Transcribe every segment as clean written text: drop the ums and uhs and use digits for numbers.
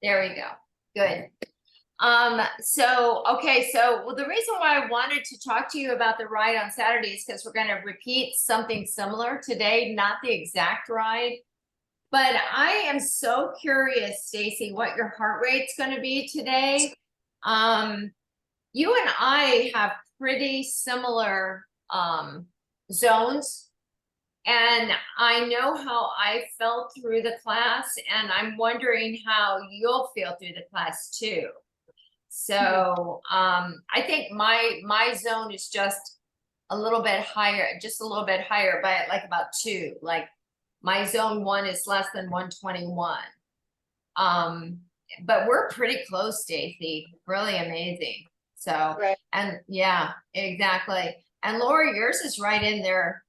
There we go. Good. So the reason why I wanted to talk to you about the ride on Saturday is because we're going to repeat something similar today, not the exact ride. But I am so curious, Stacy, what your heart rate's going to be today. You and I have pretty similar zones. And I know how I felt through the class, and I'm wondering how you'll feel through the class too. So I think my zone is just a little bit higher, by like about 2. Like my zone 1 is less than 121. But we're pretty close, Stacy. Really amazing. So Right. And yeah, exactly. And Laura, yours is right in there.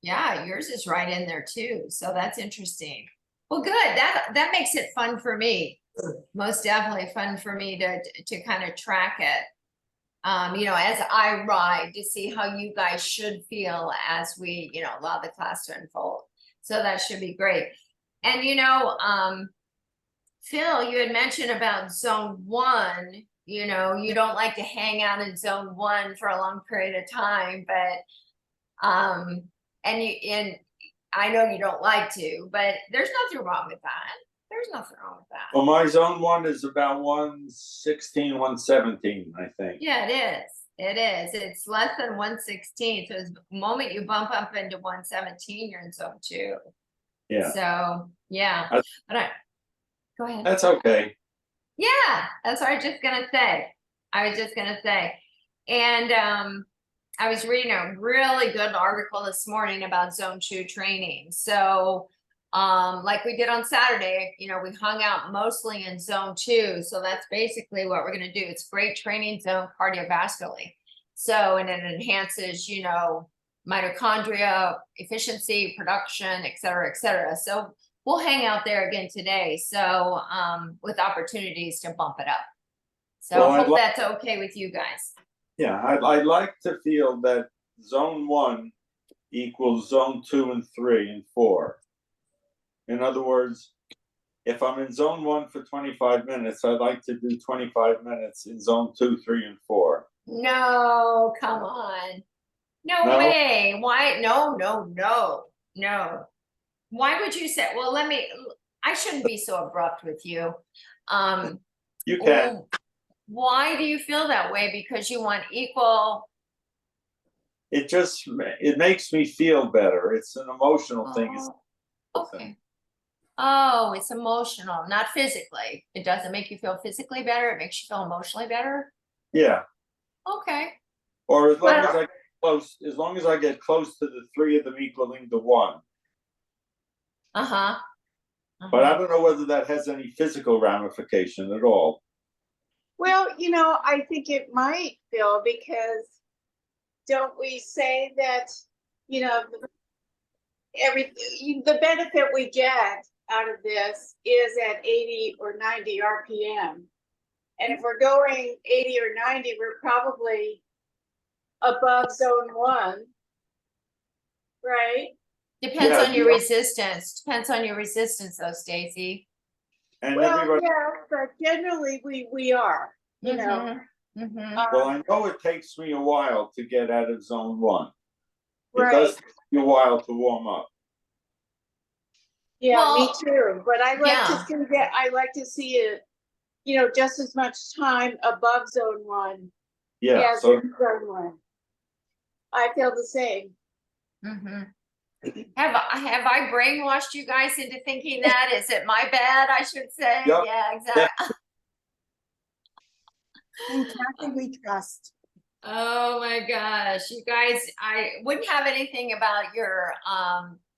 Yeah, yours is right in there too. So that's interesting. Well, good. That makes it fun for me. Most definitely fun for me to kind of track it. As I ride to see how you guys should feel as we, allow the class to unfold. So that should be great. And Phil, you had mentioned about zone 1, you don't like to hang out in zone 1 for a long period of time, but and I know you don't like to, but there's nothing wrong with that. There's nothing wrong with that. Well, my zone 1 is about 116, 117, I think. Yeah, it is. It is. It's less than 116. So the moment you bump up into 117, you're in zone 2. Yeah. So yeah. Go ahead. That's okay. Yeah, that's what I was just gonna say. And I was reading a really good article this morning about zone 2 training. So like we did on Saturday, we hung out mostly in zone 2. So that's basically what we're gonna do. It's great training zone cardiovascularly. So, and it enhances, mitochondria efficiency, production, et cetera, et cetera. So we'll hang out there again today. So with opportunities to bump it up. So Well, I hope that's okay with you guys. Yeah, I'd like to feel that zone 1 equals zone 2 and 3 and 4. In other words, if I'm in zone 1 for 25 minutes, I'd like to do 25 minutes in zone 2, 3, and 4. No, come on. No way. Why? No. Why would you say, well, I shouldn't be so abrupt with you. You can. Why do you feel that way? Because you want equal. It makes me feel better. It's an emotional thing. Okay. Oh, it's emotional, not physically. It doesn't make you feel physically better. It makes you feel emotionally better. Yeah. Okay. Or as long as I get close to the 3 of them equaling to 1. But I don't know whether that has any physical ramification at all. Well, I think it might, Phil, because don't we say that, the benefit we get out of this is at 80 or 90 RPM. And if we're going 80 or 90, we're probably above zone 1, right? Depends on your resistance. Depends on your resistance, though, Stacy. And well, yeah, but generally we are, Well, I know it takes me a while to get out of zone 1. It does take me a while to warm up. Yeah, me too. But I like to see it, just as much time above zone 1. Yeah. So in zone 1. I feel the same. Have I brainwashed you guys into thinking that? Is it my bad, I should say? Yep. Yeah, exactly. And Kathy, we trust. Oh my gosh, you guys, I wouldn't have anything about your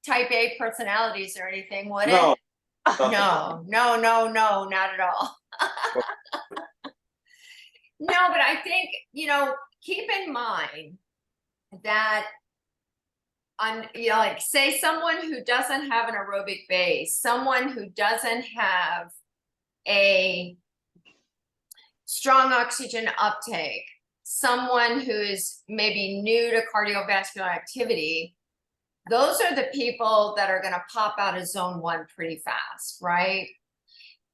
type A personalities or anything, would it? No. No, not at all. No, but I think, keep in mind that like say someone who doesn't have an aerobic base, someone who doesn't have a strong oxygen uptake, someone who is maybe new to cardiovascular activity, those are the people that are going to pop out of zone 1 pretty fast, right?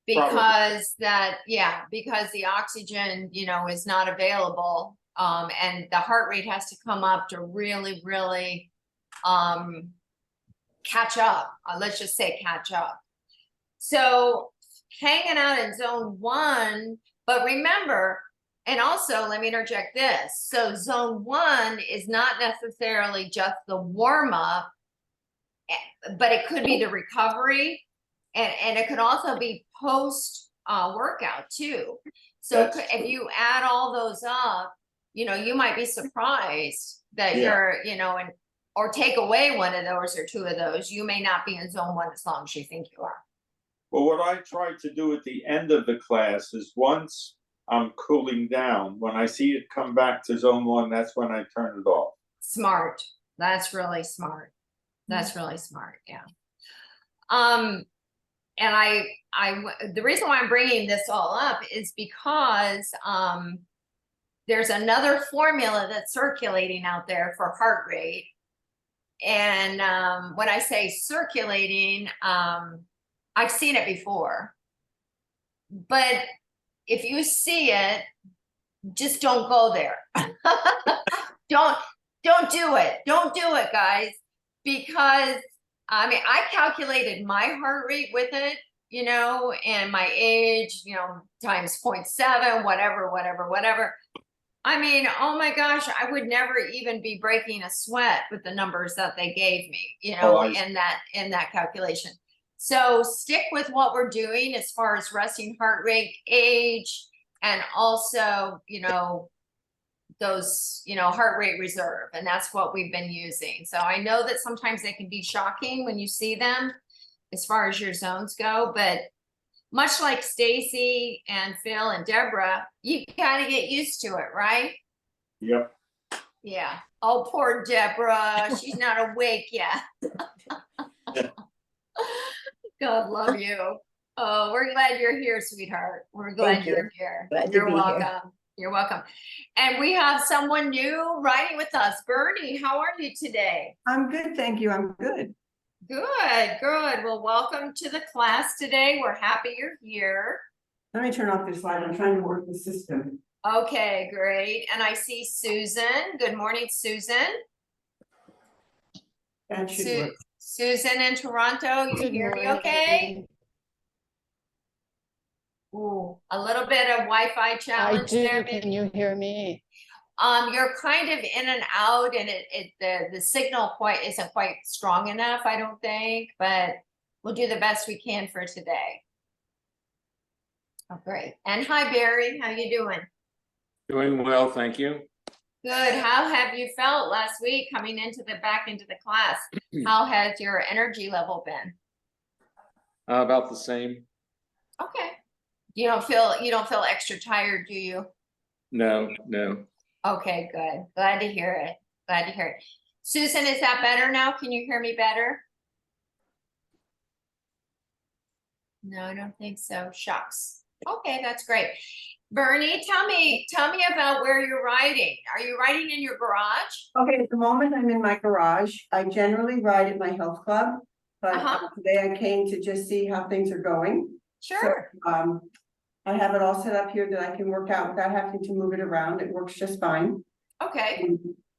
because because the oxygen, is not available. And the heart rate has to come up to really, really, catch up. Let's just say catch up. So hanging out in zone 1, but remember, and also let me interject this. So zone 1 is not necessarily just the warm up, but it could be the recovery, and it could also be post workout too. So if you add all those up, you might be surprised that you're, or take away one of those or two of those, you may not be in zone 1 as long as you think you are. Well, what I try to do at the end of the class is once I'm cooling down, when I see it come back to zone 1, that's when I turn it off. Smart. That's really smart. That's really smart. Yeah. And the reason why I'm bringing this all up is because, there's another formula that's circulating out there for heart rate. And, when I say circulating, I've seen it before, but if you see it, just don't go there. Don't do it. Don't do it, guys, because I calculated my heart rate with it, and my age, times 0.7, whatever. Oh my gosh, I would never even be breaking a sweat with the numbers that they gave me, in that calculation. So stick with what we're doing as far as resting heart rate, age, and also, those, heart rate reserve. And that's what we've been using. So I know that sometimes they can be shocking when you see them as far as your zones go, but much like Stacy and Phil and Deborah, you gotta get used to it, right? Yep. Yeah. Oh, poor Deborah. She's not awake yet. God love you. Oh, we're glad you're here, sweetheart. We're glad Thank you. you're here. Glad to You're be here. welcome. You're welcome. And we have someone new riding with us. Bernie, how are you today? I'm good, thank you. I'm good. Good, good. Well, welcome to the class today. We're happy you're here. Let me turn off this light. I'm trying to work the system. Okay, great. And I see Susan. Good morning, Susan. That should work. Susan in Toronto, you Good hear me morning. okay? Ooh, a little bit of Wi-Fi I challenge do. there. Can you hear me? You're kind of in and out, and the signal isn't quite strong enough, I don't think, but we'll do the best we can for today. Oh, great. And hi, Barry. How you doing? Doing well, thank you. Good. How have you felt last week coming back into the class? How has your energy level been? About the same. Okay. You don't feel extra tired, do you? No. Okay, good. Glad to hear it. Glad to hear it. Susan, is that better now? Can you hear me better? No, I don't think so. Shucks. Okay, that's great. Bernie, tell me about where you're riding. Are you riding in your garage? Okay, at the moment I'm in my garage. I generally ride at my health club, but today I came to just see how things are going. Sure. So, I have it all set up here that I can work out without having to move it around. It works just fine. Okay.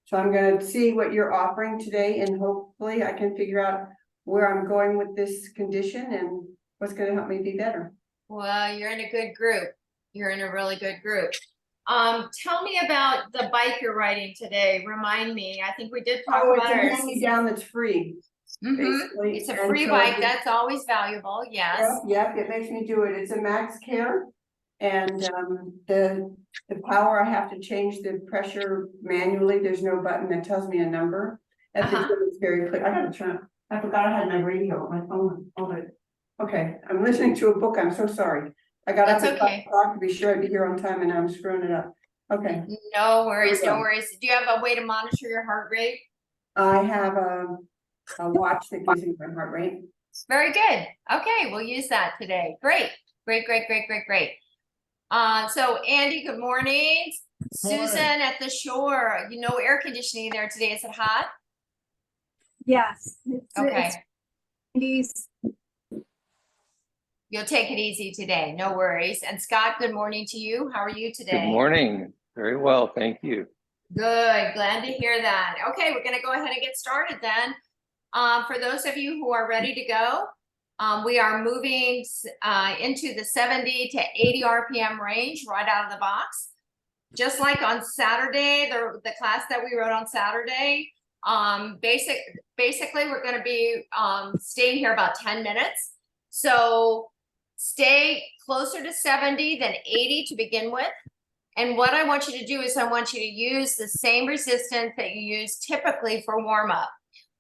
So I'm gonna see what you're offering today, and hopefully I can figure out where I'm going with this condition and what's gonna help me be better. Well, you're in a good group. You're in a really good group. Tell me about the bike you're riding today. Remind me. I think we did talk Oh, it's about a it. hand-me-down that's free. Basically. It's a And free so bike. it- That's always valuable. Yes. Yep, it makes me do it. It's a Max Care. And the power, I have to change the pressure manually. There's no button that tells me a number. At the gym, it's very clear. I gotta turn, I forgot I had my radio on my phone. Hold it. Okay, I'm listening to a book. I'm so sorry. I got up That's at 5 okay. o'clock to be sure I'd be here on time, and I'm screwing it up. Okay, No worries. Here we No go. worries. Do you have a way to monitor your heart rate? I have a watch that gives me my heart rate. Very good. Okay, we'll use that today. Great. Great. So Andy, good morning. Susan at the shore, air conditioning there today. Is it hot? Yes. Okay. It's You'll take it easy today, no worries. And Scott, good morning to you. How are you today? Good morning. Very well, thank you. Good, glad to hear that. Okay, we're gonna go ahead and get started then. For those of you who are ready to go, we are moving into the 70 to 80 RPM range right out of the box. Just like on Saturday, the class that we wrote on Saturday, basically we're gonna be staying here about 10 minutes. So stay closer to 70 than 80 to begin with. And what I want you to do is I want you to use the same resistance that you use typically for warm up.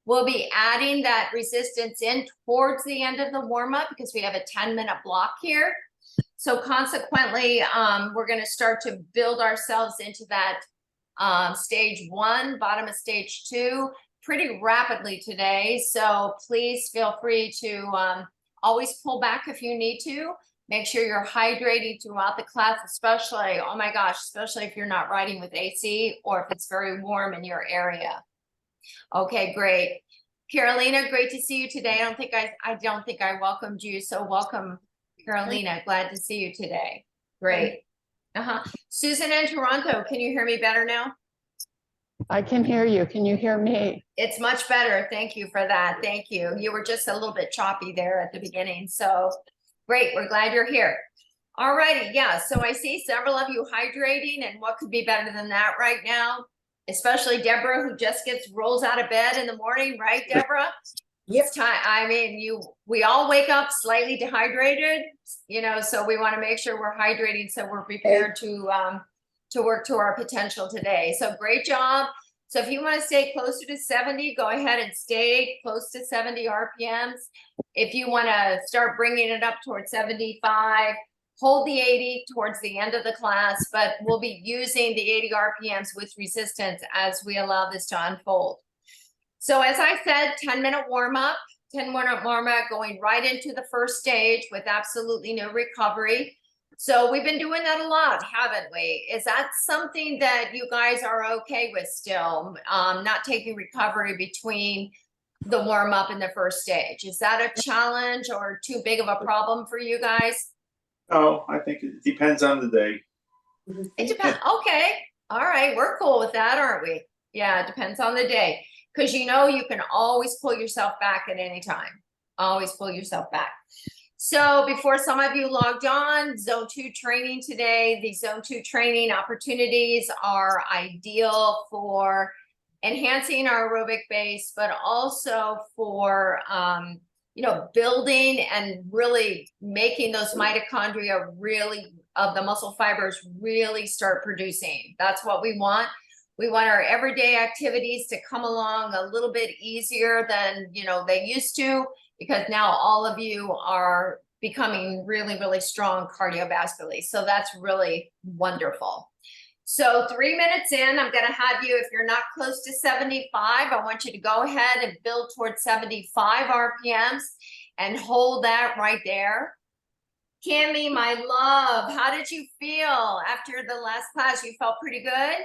We'll be adding that resistance in towards the end of the warm up because we have a 10-minute block here. So consequently, we're going to start to build ourselves into that stage 1, bottom of stage 2 pretty rapidly today. So please feel free to always pull back if you need to. Make sure you're hydrating throughout the class, especially, oh my gosh, especially if you're not riding with AC or if it's very warm in your area. Okay, great. Carolina, great to see you today. I don't think I welcomed you, so welcome, Carolina. Glad to see you today. Great. Susan in Toronto, can you hear me better now? I can hear you. Can you hear me? It's much better. Thank you for that. Thank you. You were just a little bit choppy there at the beginning, so great. We're glad you're here. All righty. Yeah. So I see several of you hydrating, and what could be better than that right now? Especially Deborah, who just rolls out of bed in the morning, right, Deborah? It's time. I mean, we all wake up slightly dehydrated, so we want to make sure we're hydrating so we're prepared to work to our potential today. So great job. So if you want to stay closer to 70, go ahead and stay close to 70 RPMs. If you want to start bringing it up towards 75, hold the 80 towards the end of the class, but we'll be using the 80 RPMs with resistance as we allow this to unfold. So as I said, 10-minute warm-up, 10-minute warm-up going right into the first stage with absolutely no recovery. So we've been doing that a lot, haven't we? Is that something that you guys are okay with still? Not taking recovery between the warm up and the first stage. Is that a challenge or too big of a problem for you guys? Oh, I think it depends on the day. It depends. Okay. All right. We're cool with that, aren't we? Yeah, it depends on the day. Because you can always pull yourself back at any time. Always pull yourself back. So before some of you logged on, Zone 2 training today, the Zone 2 training opportunities are ideal for enhancing our aerobic base, but also for, building and really making those mitochondria of the muscle fibers really start producing. That's what we want. We want our everyday activities to come along a little bit easier than, they used to, because now all of you are becoming really, really strong cardiovascularly. So that's really wonderful. So 3 minutes in, I'm going to have you, if you're not close to 75, I want you to go ahead and build towards 75 RPMs and hold that right there. Kimmy, my love, how did you feel after the last class? You felt pretty good?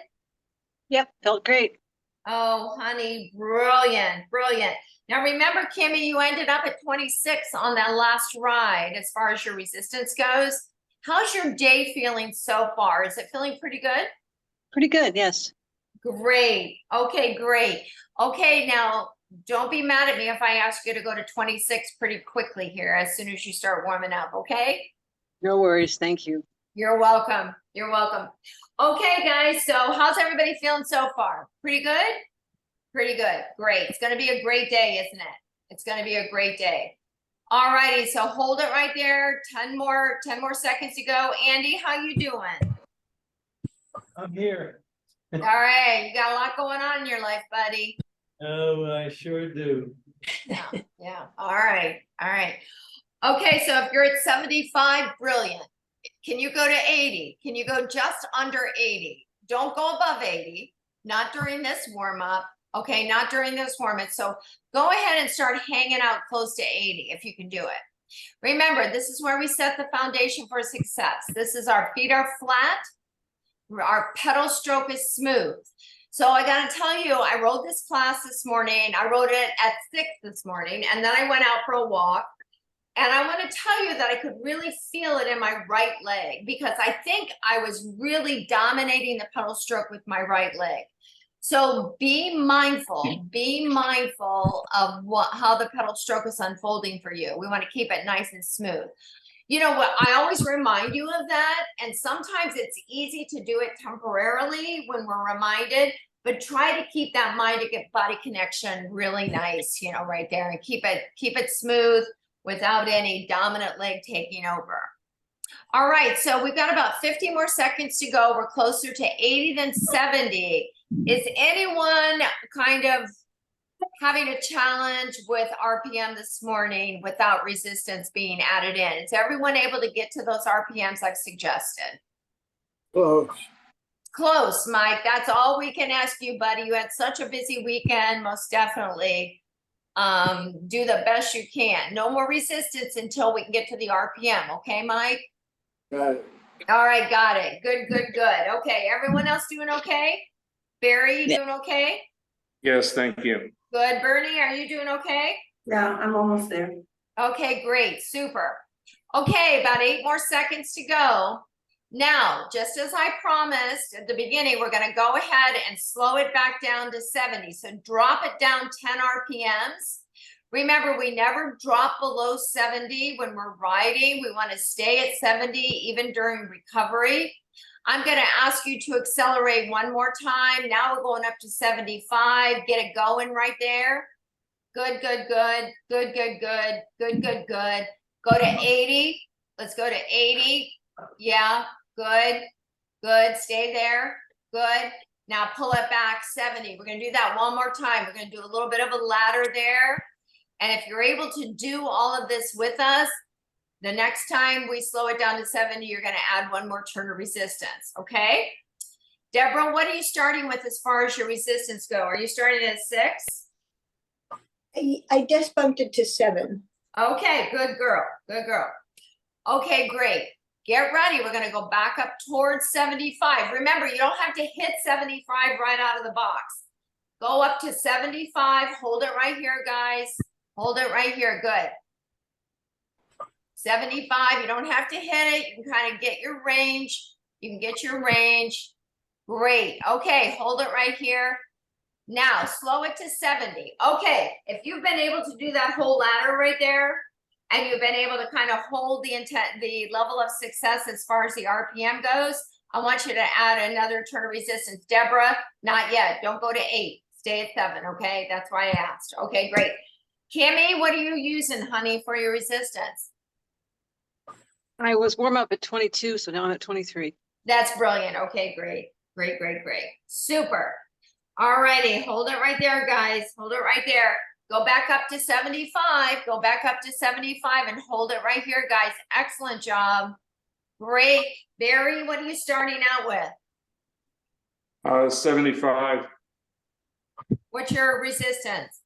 Yep, felt great. Oh, honey, brilliant, brilliant. Now remember, Kimmy, you ended up at 26 on that last ride as far as your resistance goes. How's your day feeling so far? Is it feeling pretty good? Pretty good, yes. Great. Okay, great. Okay, now don't be mad at me if I ask you to go to 26 pretty quickly here as soon as you start warming up, okay? No worries, thank you. You're welcome. You're welcome. Okay, guys, so how's everybody feeling so far? Pretty good? Pretty good. Great. It's going to be a great day, isn't it? It's going to be a great day. All righty, so hold it right there. 10 more seconds to go. Andy, how you doing? I'm here. All right, you got a lot going on in your life, buddy. Oh, I sure do. Yeah. All right. Okay, so if you're at 75, brilliant. Can you go to 80? Can you go just under 80? Don't go above 80. Not during this warm up. Okay, not during this warm up. So go ahead and start hanging out close to 80 if you can do it. Remember, this is where we set the foundation for success. This is our feet are flat. Our pedal stroke is smooth. So I got to tell you, I rode this class this morning. I rode it at 6 this morning, and then I went out for a walk. And I want to tell you that I could really feel it in my right leg because I think I was really dominating the pedal stroke with my right leg. So be mindful of how the pedal stroke is unfolding for you. We want to keep it nice and smooth. You know what? I always remind you of that. And sometimes it's easy to do it temporarily when we're reminded, but try to keep that mind to get body connection really nice, you know, right there, and keep it smooth without any dominant leg taking over. All right, so we've got about 50 more seconds to go. We're closer to 80 than 70. Is anyone kind of having a challenge with RPM this morning without resistance being added in? Is everyone able to get to those RPMs I've suggested? Close, Mike. That's all we can ask you, buddy. You had such a busy weekend, most definitely. Do the best you can. No more resistance until we can get to the RPM. Okay, Mike? Got it. All right, got it. Good, good, good. Okay, everyone else doing okay? Barry, you Yeah. doing okay? Yes, thank you. Good. Bernie, are you doing okay? Yeah, I'm almost there. Okay, great, super. Okay, about 8 more seconds to go. Now, just as I promised at the beginning, we're gonna go ahead and slow it back down to 70. So drop it down 10 RPMs. Remember, we never drop below 70 when we're riding. We wanna stay at 70 even during recovery. I'm gonna ask you to accelerate one more time. Now we're going up to 75. Get it going right there. Good, good, good, good, good, good, good, good, good. Go to 80. Let's go to 80. Yeah, good, good. Stay there. Good. Now pull it back 70. We're gonna do that one more time. We're gonna do a little bit of a ladder there. And if you're able to do all of this with us, the next time we slow it down to 70, you're gonna add one more turn of resistance, okay? Deborah, what are you starting with as far as your resistance go? Are you starting at 6? I just bumped it to 7. Okay, good girl, good girl. Okay, great. Get ready, we're gonna go back up towards 75. Remember, you don't have to hit 75 right out of the box. Go up to 75, hold it right here, guys. Hold it right here, good. 75, you don't have to hit it. You can kind of get your range. You can get your range. Great, okay, hold it right here. Now, slow it to 70. Okay, if you've been able to do that whole ladder right there, and you've been able to kind of hold the level of success as far as the RPM goes, I want you to add another turn of resistance. Deborah, not yet. Don't go to 8. Stay at 7, okay? That's why I asked. Okay, great. Kimmy, what are you using, honey, for your resistance? I was warm up at 22, so now I'm at 23. That's brilliant. Okay, great. Great, great, great. Super. All righty. Hold it right there, guys. Hold it right there. Go back up to 75. Go back up to 75 and hold it right here, guys. Excellent job. Great. Barry, what are you starting out with? 75, What's your resistance?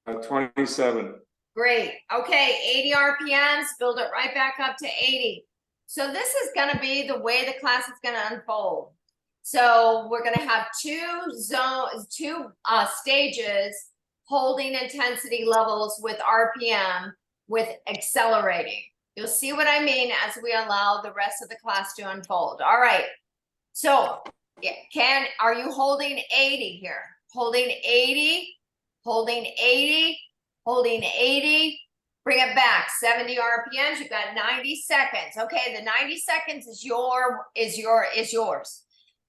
27. Great. Okay, 80 RPMs, build it right back up to 80. So this is going to be the way the class is going to unfold. So we're going to have two stages holding intensity levels with RPM with accelerating. You'll see what I mean as we allow the rest of the class to unfold. All right. So are you holding 80 here? Holding 80, holding 80, holding 80, bring it back, 70 RPMs, you've got 90 seconds. Okay, the 90 seconds is yours.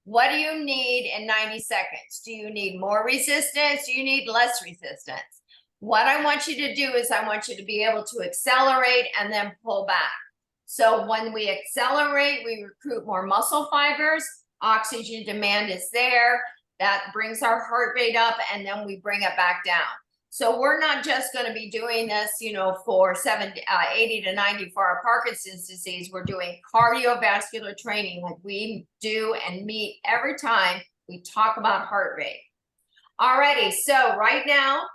What do you need in 90 seconds? Do you need more resistance? Do you need less resistance? What I want you to do is I want you to be able to accelerate and then pull back. So when we accelerate, we recruit more muscle fibers, oxygen demand is there, that brings our heart rate up, and then we bring it back down. So we're not just going to be doing this, you know, for 80 to 90 for our Parkinson's disease. We're doing cardiovascular training like we do and meet every time we talk about heart rate. Alrighty, so right now,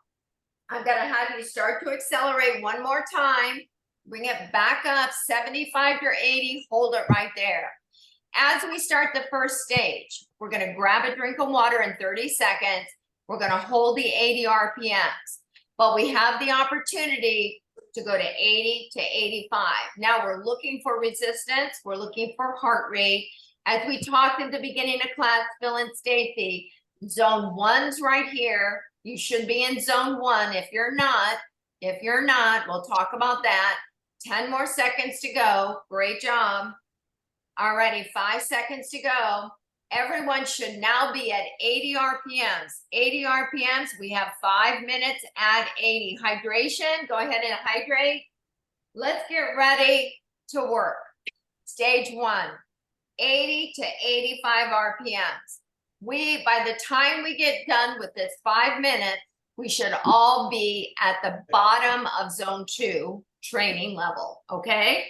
I'm going to have you start to accelerate one more time. Bring it back up, 75 to 80, hold it right there. As we start the first stage, we're going to grab a drink of water in 30 seconds. We're going to hold the 80 RPMs, but we have the opportunity to go to 80 to 85. Now we're looking for resistance. We're looking for heart rate. As we talked at the beginning of class, Phil and Stacy, zone 1's right here. You should be in zone 1. If you're not, we'll talk about that. 10 more seconds to go. Great job. Alrighty, 5 seconds to go. Everyone should now be at 80 RPMs. 80 RPMs, we have 5 minutes at 80. Hydration, go ahead and hydrate. Let's get ready to work. Stage 1, 80 to 85 RPMs. By the time we get done with this 5 minutes, we should all be at the bottom of zone 2 training level, okay?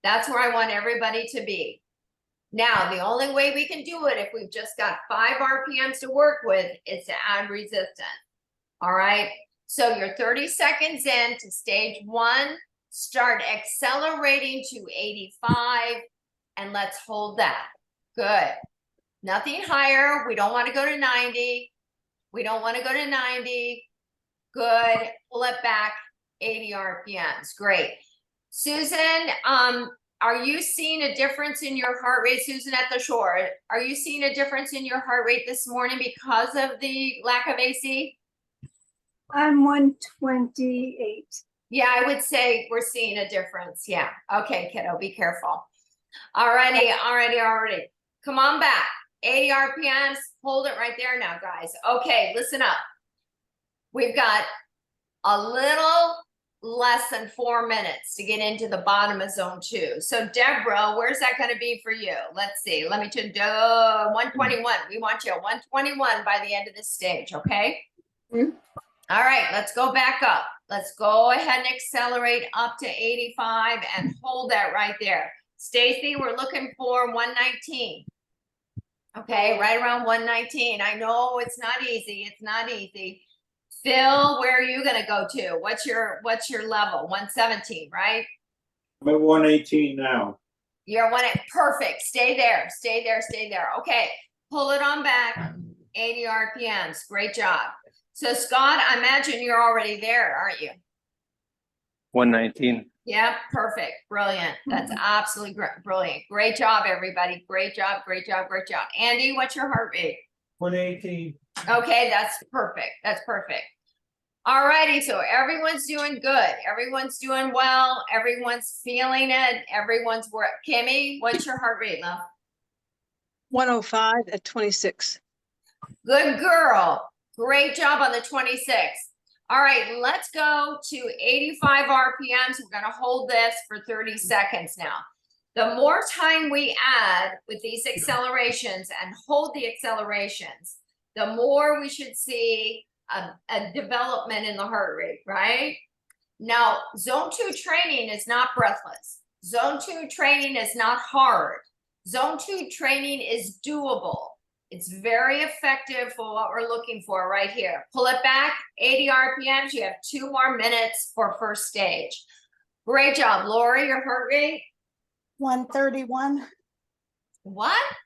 That's where I want everybody to be. Now, the only way we can do it if we've just got 5 RPMs to work with is to add resistance. All right, so you're 30 seconds in to stage 1, start accelerating to 85, and let's hold that. Good. Nothing higher. We don't want to go to 90. We don't want to go to 90. Good. Pull it back. 80 RPMs. Great. Susan, are you seeing a difference in your heart rate, Susan at the shore? Are you seeing a difference in your heart rate this morning because of the lack of AC? I'm 128. Yeah, I would say we're seeing a difference. Yeah. Okay, kiddo, be careful. Alrighty. Come on back. 80 RPMs. Hold it right there now, guys. Okay, listen up. We've got a little less than 4 minutes to get into the bottom of zone 2. So Deborah, where's that going to be for you? Let's see. Let me do 121. We want you at 121 by the end of this stage, okay? Mhm. All right, let's go back up. Let's go ahead and accelerate up to 85 and hold that right there. Stacy, we're looking for 119. Okay, right around 119. I know it's not easy. It's not easy. Phil, where are you gonna go to? What's your level? 117, right? I'm at 118 now. You're perfect. Stay there. Okay, pull it on back. 80 RPMs. Great job. So Scott, I imagine you're already there, aren't you? 119. Yeah, perfect. Brilliant. That's absolutely brilliant. Great job, everybody. Great job. Andy, what's your heart rate? 118. Okay, that's perfect. All righty, so everyone's doing good. Everyone's doing well. Everyone's feeling it. Kimmy, what's your heart rate, love? 105 at 26. Good girl. Great job on the 26. All right, let's go to 85 RPMs. We're going to hold this for 30 seconds now. The more time we add with these accelerations and hold the accelerations, the more we should see a development in the heart rate, right? Now, zone 2 training is not breathless. Zone 2 training is not hard. Zone 2 training is doable. It's very effective for what we're looking for right here. Pull it back, 80 RPMs. You have 2 more minutes for first stage. Great job. Lori, your heart rate? 131, What?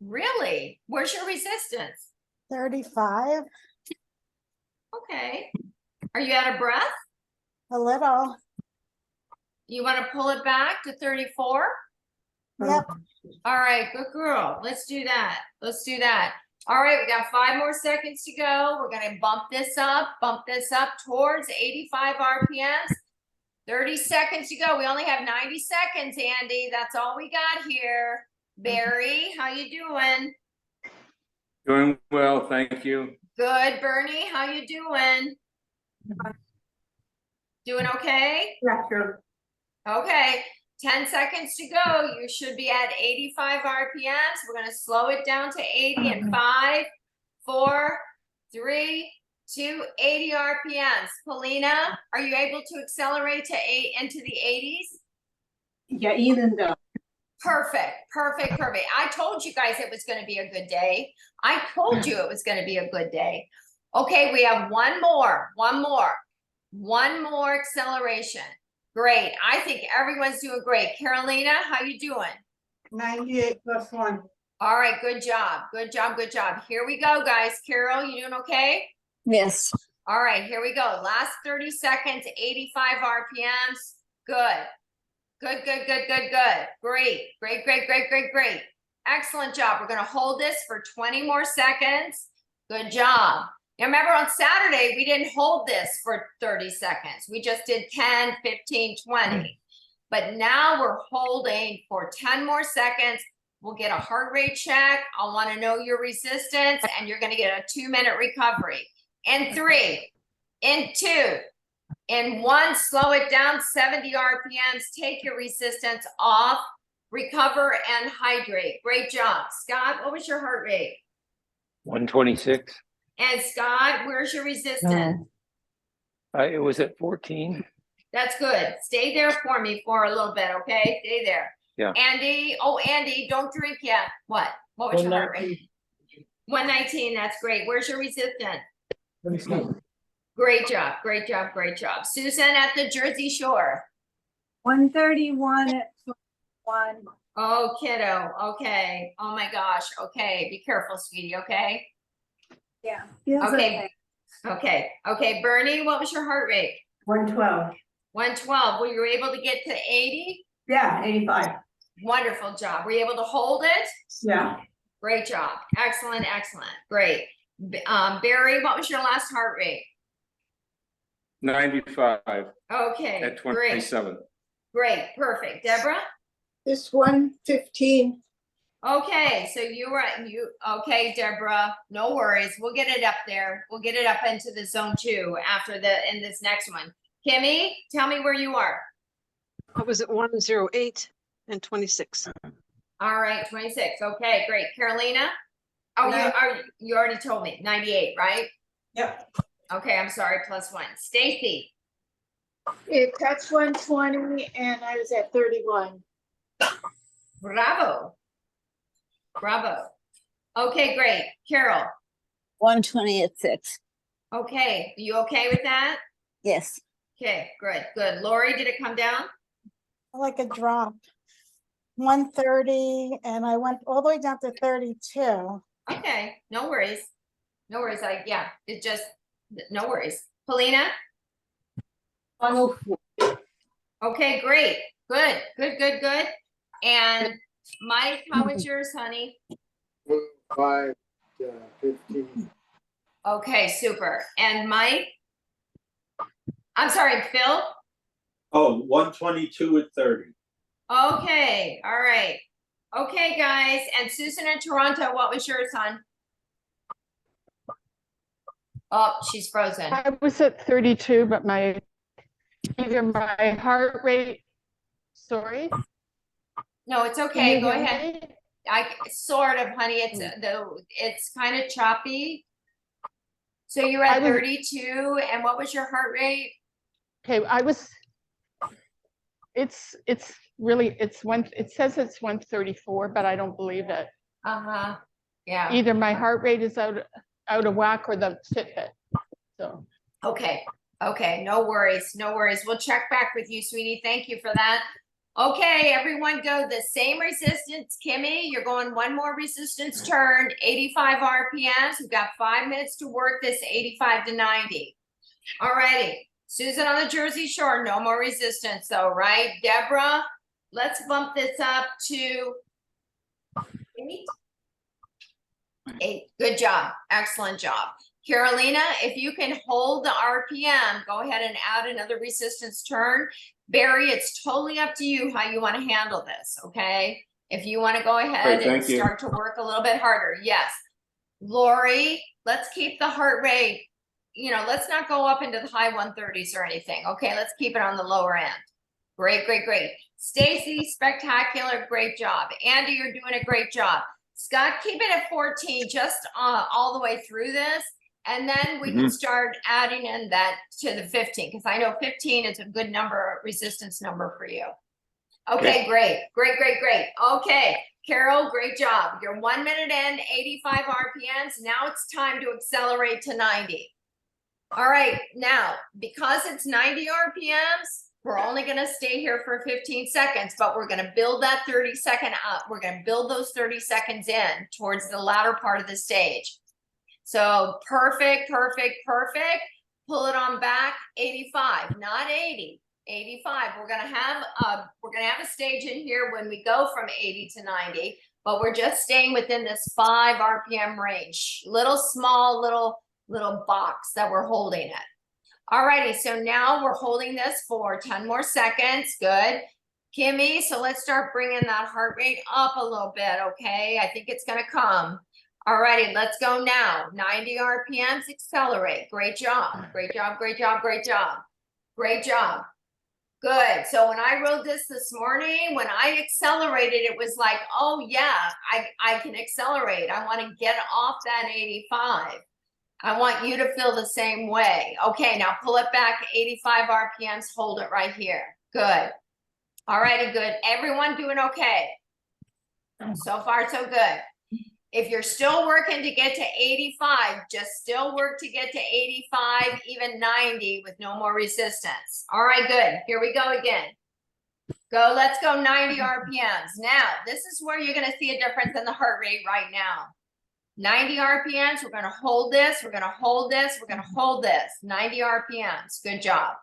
Really? Where's your resistance? 35, Okay. Are you out of breath? a little. You want to pull it back to 34? Yep. All right, good girl. Let's do that. All right, we got 5 more seconds to go. We're going to bump this up towards 85 RPMs. 30 seconds to go. We only have 90 seconds, Andy. That's all we got here. Barry, how you doing? Doing well, thank you. Good. Bernie, how you doing? Doing okay? Yeah, sure. Okay. 10 seconds to go. You should be at 85 RPMs. We're going to slow it down to 80 in 5, 4, 3, 2, 80 RPMs. Paulina, are you able to accelerate to into the 80s? Yeah, even though. Perfect. I told you guys it was going to be a good day. Okay, we have one more acceleration. Great. I think everyone's doing great. Carolina, how you doing? 98 plus 1. All right, good job. Here we go, guys. Carol, you doing okay? Yes. All right, here we go. Last 30 seconds, 85 RPMs. Good. Good, good, good, good, good. Great, great, great, great, great, great. Excellent job. We're gonna hold this for 20 more seconds. Good job. Now remember on Saturday, we didn't hold this for 30 seconds. We just did 10, 15, 20. But now we're holding for 10 more seconds. We'll get a heart rate check. I wanna know your resistance and you're gonna get a 2-minute recovery. In 3, in 2, in 1, slow it down, 70 RPMs, take your resistance off, recover and hydrate. Great job. Scott, what was your heart rate? 126. And Scott, where's your resistance? It was at 14. That's good. Stay there for me for a little bit, okay? Stay there. Yeah. Andy, oh, Andy, don't drink yet. What? What was your heart rate? 119, that's great. Where's your resistance? Great job, great job, great job. Susan at the Jersey Shore. 131 at 1. Oh, kiddo, okay. Oh my gosh, okay. Be careful, sweetie, okay? Yeah. Okay, okay. Bernie, what was your heart rate? 112. 112. Were you able to get to 80? Yeah, 85. Wonderful job. Were you able to hold it? Yeah. Great job. Excellent, excellent. Great. Barry, what was your last heart rate? 95 Okay, at great, 27. great, perfect. Deborah? This 115. Okay, so okay, Deborah, no worries. We'll get it up there. We'll get it up into the zone 2 in this next one. Kimmy, tell me where you are. I was at 108 and 26. All right, 26. Okay, great. Carolina? Oh, you already told me. 98, right? Yep. Okay, I'm sorry, +1. Stacy? It touched 120 and I was at 31. Bravo. Bravo. Okay, great. Carol? 120 at 6. Okay, you okay with that? Yes. Okay, good. Lori, did it come down? Like a drop. 130 and I went all the way down to 32. Okay, no worries. No worries. No worries. Paulina? 104. Okay, great. Good. And Mike, how was yours, honey? 5, 15. Okay, super. And Mike? I'm sorry, Phil? Oh, 122 at 30. Okay, all right. Okay, guys. And Susan in Toronto, what was yours, hon? Oh, she's frozen. I was at 32, but either my heart rate, sorry. No, it's Can okay. you Go hear ahead. me? Sort of, honey. It's kind of choppy. So you're I at was- 32, and what was your heart rate? Okay, it's really, it says it's 134, but I don't believe it. Uh-huh. Yeah. Either my heart rate is out of whack or the Fitbit. So, Okay. No worries. We'll check back with you, sweetie. Thank you for that. Okay, everyone go the same resistance. Kimmy, you're going one more resistance turn, 85 RPMs. We've got 5 minutes to work this 85 to 90. All righty. Susan on the Jersey Shore, no more resistance though, right? Deborah, let's bump this up to 8. 8. Good job. Excellent job. Carolina, if you can hold the RPM, go ahead and add another resistance turn. Barry, it's totally up to you how you want to handle this, okay? If you want to go ahead and thank you. start to work a little bit harder, yes. Lori, let's keep the heart rate, let's not go up into the high 130s or anything, okay? Let's keep it on the lower end. Great. Stacy, spectacular, great job. Andy, you're doing a great job. Scott, keep it at 14 just all the way through this. And then we can start adding in that to the 15, because I know 15 is a good number, resistance number for you. Okay, great. Okay, Carol, great job. You're 1 minute in, 85 RPMs. Now it's time to accelerate to 90. All right, now, because it's 90 RPMs, we're only gonna stay here for 15 seconds, but we're gonna build that 30-second up. We're gonna build those 30 seconds in towards the latter part of the stage. So perfect. pull it on back, 85, not 80. 85. We're gonna have a stage in here when we go from 80 to 90, but we're just staying within this 5 RPM range. Little small, little box that we're holding it. Alrighty, so now we're holding this for 10 more seconds. Good. Kimmy, so let's start bringing that heart rate up a little bit, okay? I think it's gonna come. Alrighty, let's go now. 90 RPMs, accelerate. Great job, great job, great job, great job. Great job. Good. So when I wrote this morning, when I accelerated, it was like, oh yeah, I can accelerate. I want to get off that 85. I want you to feel the same way. Okay, now pull it back 85 RPMs, hold it right here. Good. All righty, good. Everyone doing okay? So far, so good. If you're still working to get to 85, just still work to get to 85, even 90 with no more resistance. All right, good. Here we go again. Go, let's go 90 RPMs. Now, this is where you're gonna see a difference in the heart rate right now. 90 RPMs, we're gonna hold this, we're gonna hold this, we're gonna hold this. 90 RPMs, good job.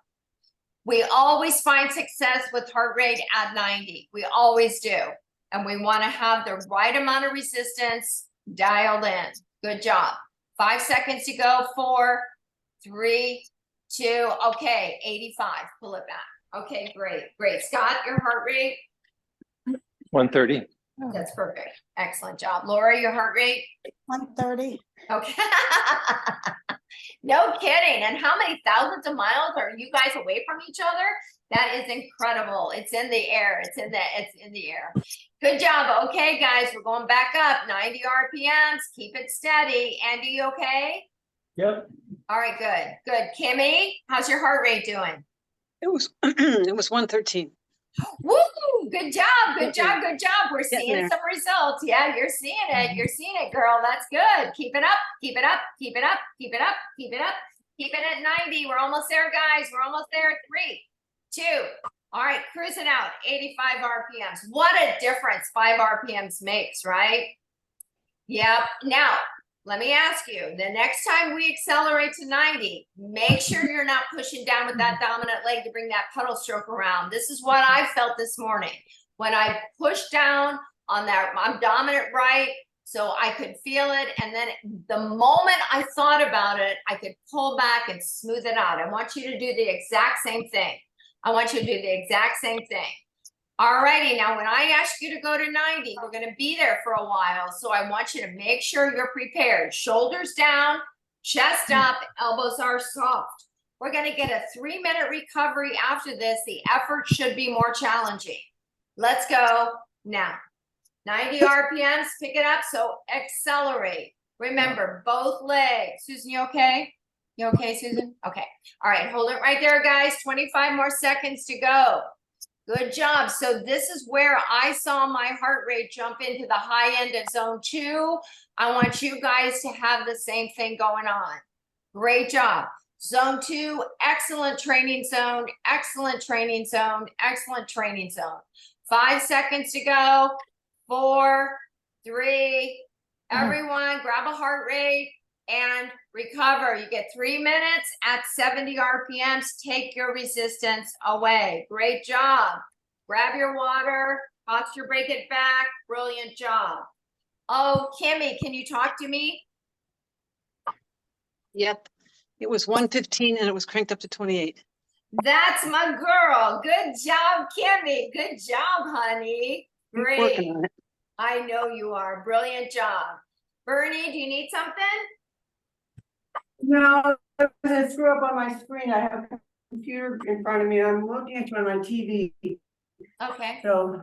We always find success with heart rate at 90. We always do. And we want to have the right amount of resistance dialed in. Good job. 5 seconds to go. 4, 3, 2. Okay, 85. Pull it back. Okay, great, great. Scott, your heart rate? 130. That's perfect. Excellent job. Laura, your heart rate? 130. Okay. No kidding. And how many thousands of miles are you guys away from each other? That is incredible. It's in the air. It's in the air. Good job. Okay, guys, we're going back up. 90 RPMs. Keep it steady. Andy, you okay? Yep. All right, good. Good. Kimmy, how's your heart rate doing? It was, it was 113. Woo! Good job. Good job. Good job. We're Getting seeing there. some results. Yeah, you're seeing it. You're seeing it, girl. That's good. Keep it up. Keep it up. Keep it up. Keep it up. Keep it up. Keep it at 90. We're almost there, guys. We're almost there. 3, 2. All right, cruising out. 85 RPMs. What a difference 5 RPMs makes, right? Yep. Now, let me ask you, the next time we accelerate to 90, make sure you're not pushing down with that dominant leg to bring that pedal stroke around. This is what I felt this morning. When I pushed down on that, I'm dominant right, so I could feel it. And then the moment I thought about it, I could pull back and smooth it out. I want you to do the exact same thing. I want you to do the exact same thing. Alrighty, now when I ask you to go to 90, we're gonna be there for a while. So I want you to make sure you're prepared. Shoulders down, chest up, elbows are soft. We're gonna get a 3-minute recovery after this. The effort should be more challenging. Let's go now. 90 RPMs, pick it up, so accelerate. Remember, both legs. Susan, you okay? You okay, Susan? Okay. All right, hold it right there, guys. 25 more seconds to go. Good job. So this is where I saw my heart rate jump into the high end of zone 2. I want you guys to have the same thing going on. Great job. Zone 2, excellent training zone, excellent training zone, excellent training zone. 5 seconds to go. 4, 3, everyone grab a heart rate and recover. You get 3 minutes at 70 RPMs. Take your resistance away. Great job. Grab your water, posture break it back. Brilliant job. Oh, Kimmy, can you talk to me? Yep. It was 115 and it was cranked up to 28. That's my girl. Good job, Kimmy. Good job, honey. I'm Great. working on it. I know you are. Brilliant job. Bernie, do you need something? No, I threw up on my screen. I have a computer in front of me. I'm looking at you on my TV. Okay. So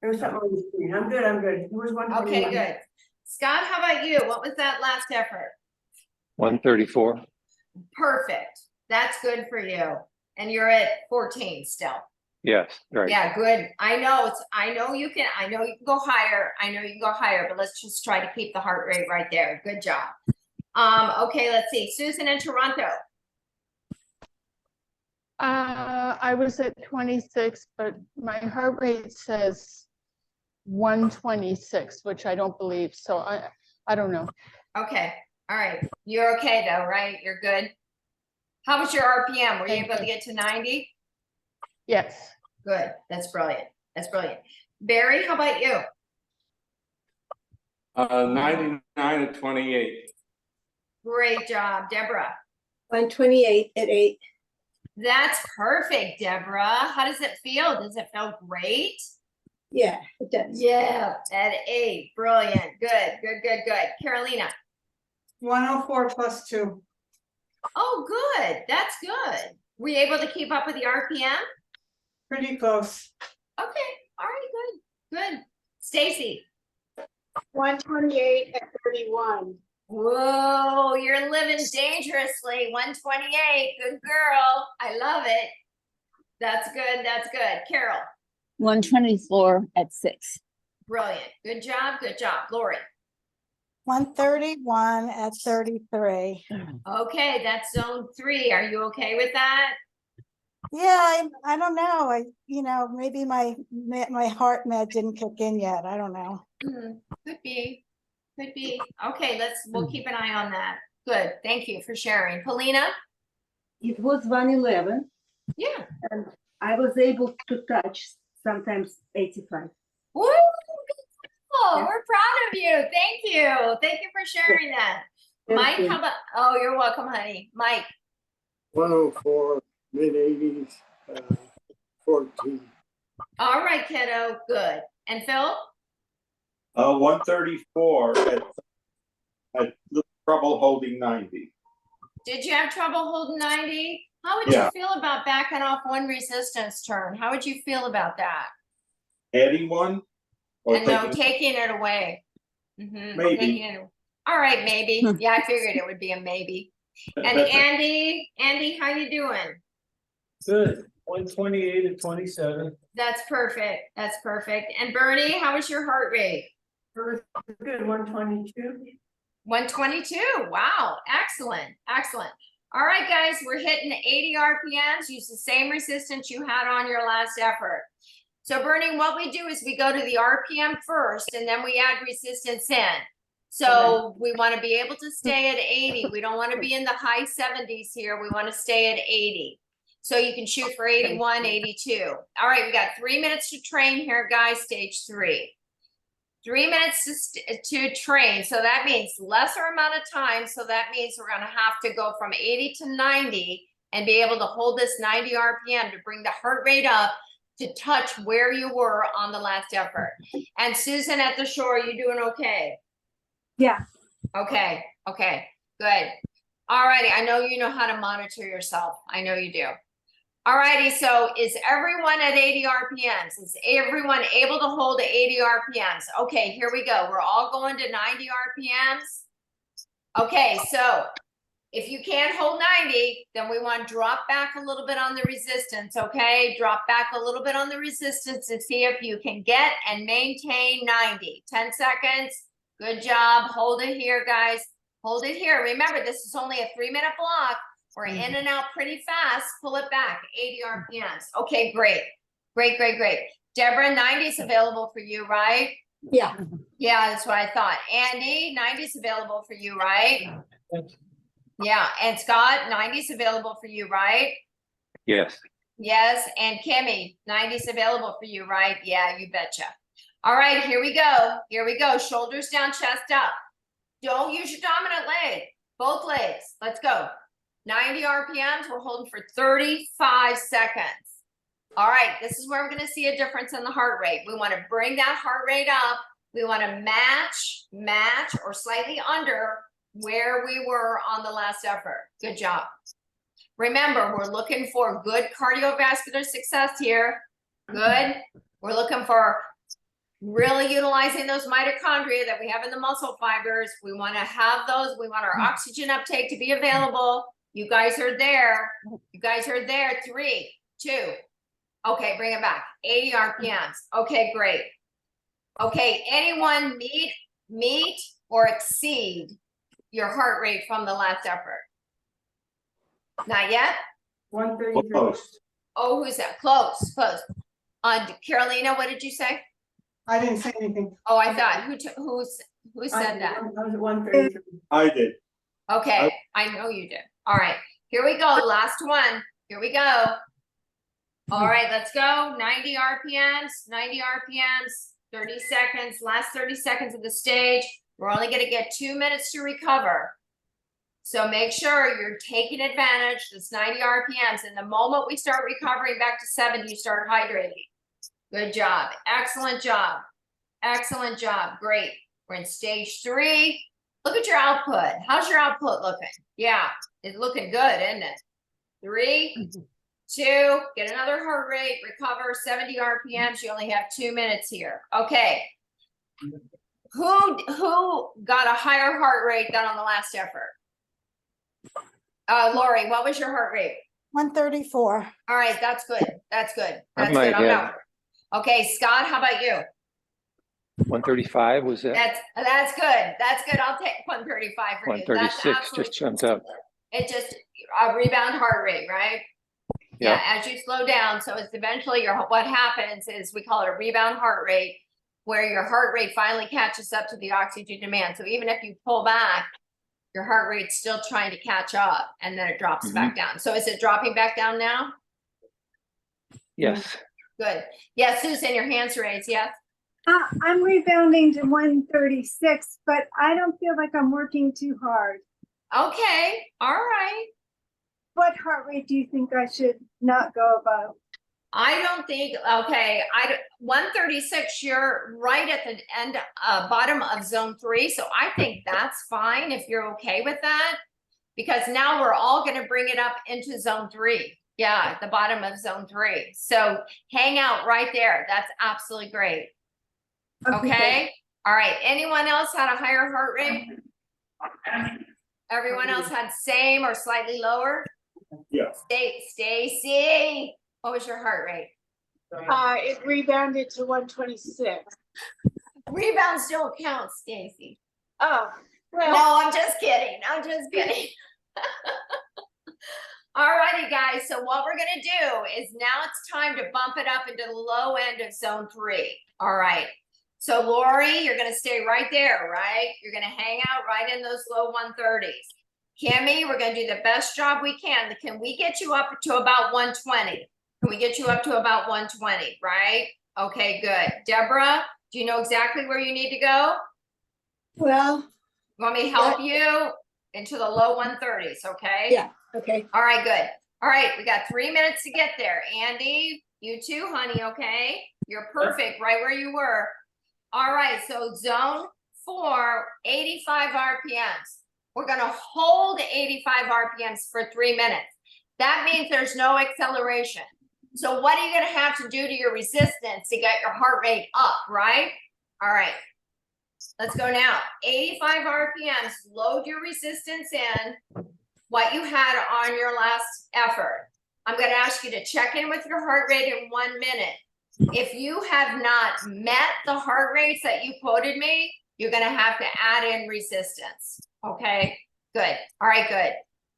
there was something on the screen. I'm good. I'm good. It was 121. Okay, good. Scott, how about you? What was that last effort? 134. Perfect. That's good for you. And you're at 14 still. Yes, right. Yeah, good. I know you can go higher. I know you can go higher, but let's just try to keep the heart rate right there. Good job. Okay, let's see. Susan in Toronto. I was at 26, but my heart rate says 126, which I don't believe. So I don't know. Okay. All right. You're okay though, right? You're good. How was your RPM? Were you Thank able to you. get to 90? Yes. Good. That's brilliant. That's brilliant. Barry, how about you? 99 at 28. Great job, Deborah. 128 at 8. That's perfect, Deborah. How does it feel? Does it feel great? Yeah, it does. Yeah, at 8. Brilliant. Good, good, good, good. Carolina. 104 plus 2. Oh, good. That's good. Were you able to keep up with the RPM? Pretty close. Okay. All right, good. Good. Stacy. 128 at 31. Whoa, you're living dangerously. 128. Good girl. I love it. That's good. That's good. Carol. 124 at 6. Brilliant. Good job. Good job. Lori. 131 at 33. Okay, that's zone 3. Are you okay with that? Yeah, I don't know. Maybe my heart med didn't kick in yet. I don't know. Could be. Could be. Okay, we'll keep an eye on that. Good. Thank you for sharing. Polina? It was 111, Yeah. and I was able to touch sometimes 85. Woo! Oh, we're proud of you. Thank you. Thank you for sharing that. Thank Mike, you. how about, oh, you're welcome, honey. Mike. 104, mid-80s, 14. All right, kiddo. Good. And Phil? 134 at little trouble holding 90. Did you have trouble holding 90? How would Yeah. you feel about backing off one resistance turn? How would you feel about that? Adding one? Or And no, taking, taking it away. Maybe. Taking it. All right, maybe. Yeah, I figured it would be a maybe. And Andy, how you doing? Good. 128 at 27. That's perfect. That's perfect. And Bernie, how was your heart rate? Good, 122. 122. Wow. Excellent. Excellent. All right, guys, we're hitting 80 RPMs. Use the same resistance you had on your last effort. So Bernie, what we do is we go to the RPM first and then we add resistance in. So we want to be able to stay at 80. We don't want to be in the high 70s here. We want to stay at 80. So you can shoot for 81, 82. All right, we got 3 minutes to train here, guys, stage 3. 3 minutes to train. So that means lesser amount of time. So that means we're going to have to go from 80 to 90 and be able to hold this 90 RPM to bring the heart rate up to touch where you were on the last effort. And Susan at the shore, you doing okay? Yeah. Okay. Okay. Good. All righty. I know you know how to monitor yourself. I know you do. All righty. So is everyone at 80 RPMs? Is everyone able to hold 80 RPMs? Okay, here we go. We're all going to 90 RPMs. Okay, so if you can't hold 90, then we want to drop back a little bit on the resistance, okay? Drop back a little bit on the resistance and see if you can get and maintain 90. 10 seconds. Good job. Hold it here, guys. Hold it here. Remember, this is only a 3-minute block. We're in and out pretty fast. Pull it back. 80 RPMs. Okay, great. Great, great, great. Deborah, 90 is available for you, right? Yeah. Yeah, that's what I thought. Andy, 90 is available for you, right? Yeah. And Scott, 90 is available for you, right? Yes. Yes. And Kimmy, 90 is available for you, right? Yeah, you betcha. All right, here we go. Here we go. Shoulders down, chest up. Don't use your dominant leg. Both legs. Let's go. 90 RPMs. We're holding for 35 seconds. All right, this is where we're going to see a difference in the heart rate. We want to bring that heart rate up. We want to match, or slightly under where we were on the last effort. Good job. Remember, we're looking for good cardiovascular success here. Good. We're looking for really utilizing those mitochondria that we have in the muscle fibers. We want to have those. We want our oxygen uptake to be available. You guys are there. You guys are there. 3, 2. Okay, bring it back. 80 RPMs. Okay, great. Okay, anyone meet or exceed your heart rate from the last effort? Not yet? 133. Close. Oh, who's that? Close, close. Carolina, what did you say? I didn't say anything. Oh, I thought, who said that? I was at 133. I did. Okay, I know you did. All right. Here we go, last one. Here we go. All right, let's go. 90 RPMs, 90 RPMs, 30 seconds, last 30 seconds of the stage. We're only gonna get 2 minutes to recover. So make sure you're taking advantage, this 90 RPMs. And the moment we start recovering back to 70, you start hydrating. Good job, excellent job. Excellent job, great. We're in stage 3. Look at your output. How's your output looking? Yeah, it's looking good, isn't it? 3, 2, get another heart rate, recover 70 RPMs. You only have 2 minutes here. Okay. Who got a higher heart rate than on the last effort? Lori, what was your heart rate? 134. All right, that's good. That's good. That's might good. I'm have- not. Okay, Scott, how about you? 135 was that? That's good. That's good. I'll take 135 for you. That's 136 absolutely- just jumped up. It just a rebound heart rate, right? Yeah. As you slow down, so it's eventually what happens is we call it a rebound heart rate, where your heart rate finally catches up to the oxygen demand. So even if you pull back, your heart rate's still trying to catch up, and then it drops back down. So is it dropping back down now? Yes. Good. Yes, Susan, your hands raised. Yes. I'm rebounding to 136, but I don't feel like I'm working too hard. Okay. All right. What heart rate do you think I should not go above? I don't think, okay, 136, you're right at the end, bottom of zone 3. So I think that's fine if you're okay with that, because now we're all going to bring it up into zone 3. Yeah, at the bottom of zone 3. So hang out right there. That's absolutely great. Okay. All right. Anyone else had a higher heart rate? Everyone else had same or slightly lower? Yeah. Stacy, what was your heart rate? It rebounded to 126. Rebounds don't count, Stacy. Oh, well. No, I'm just kidding. I'm just kidding. Alrighty, guys. So what we're gonna do is now it's time to bump it up into the low end of zone 3. All right. So Lori, you're gonna stay right there, right? You're gonna hang out right in those low 130s. Kimmy, we're gonna do the best job we can. Can we get you up to about 120? Can we get you up to about 120, right? Okay, good. Deborah, do you know exactly where you need to go? Well, You want me to help you into the low 130s, okay? yeah, okay. All right, good. All right, we got 3 minutes to get there. Andy, you too, honey, okay? You're perfect right where you were. All right, so zone 4, 85 RPMs. We're gonna hold 85 RPMs for 3 minutes. That means there's no acceleration. So what are you gonna have to do to your resistance to get your heart rate up, right? All right, let's go now. 85 RPMs, load your resistance in, what you had on your last effort. I'm gonna ask you to check in with your heart rate in 1 minute. If you have not met the heart rates that you quoted me, you're gonna have to add in resistance. Okay, good. All right, good.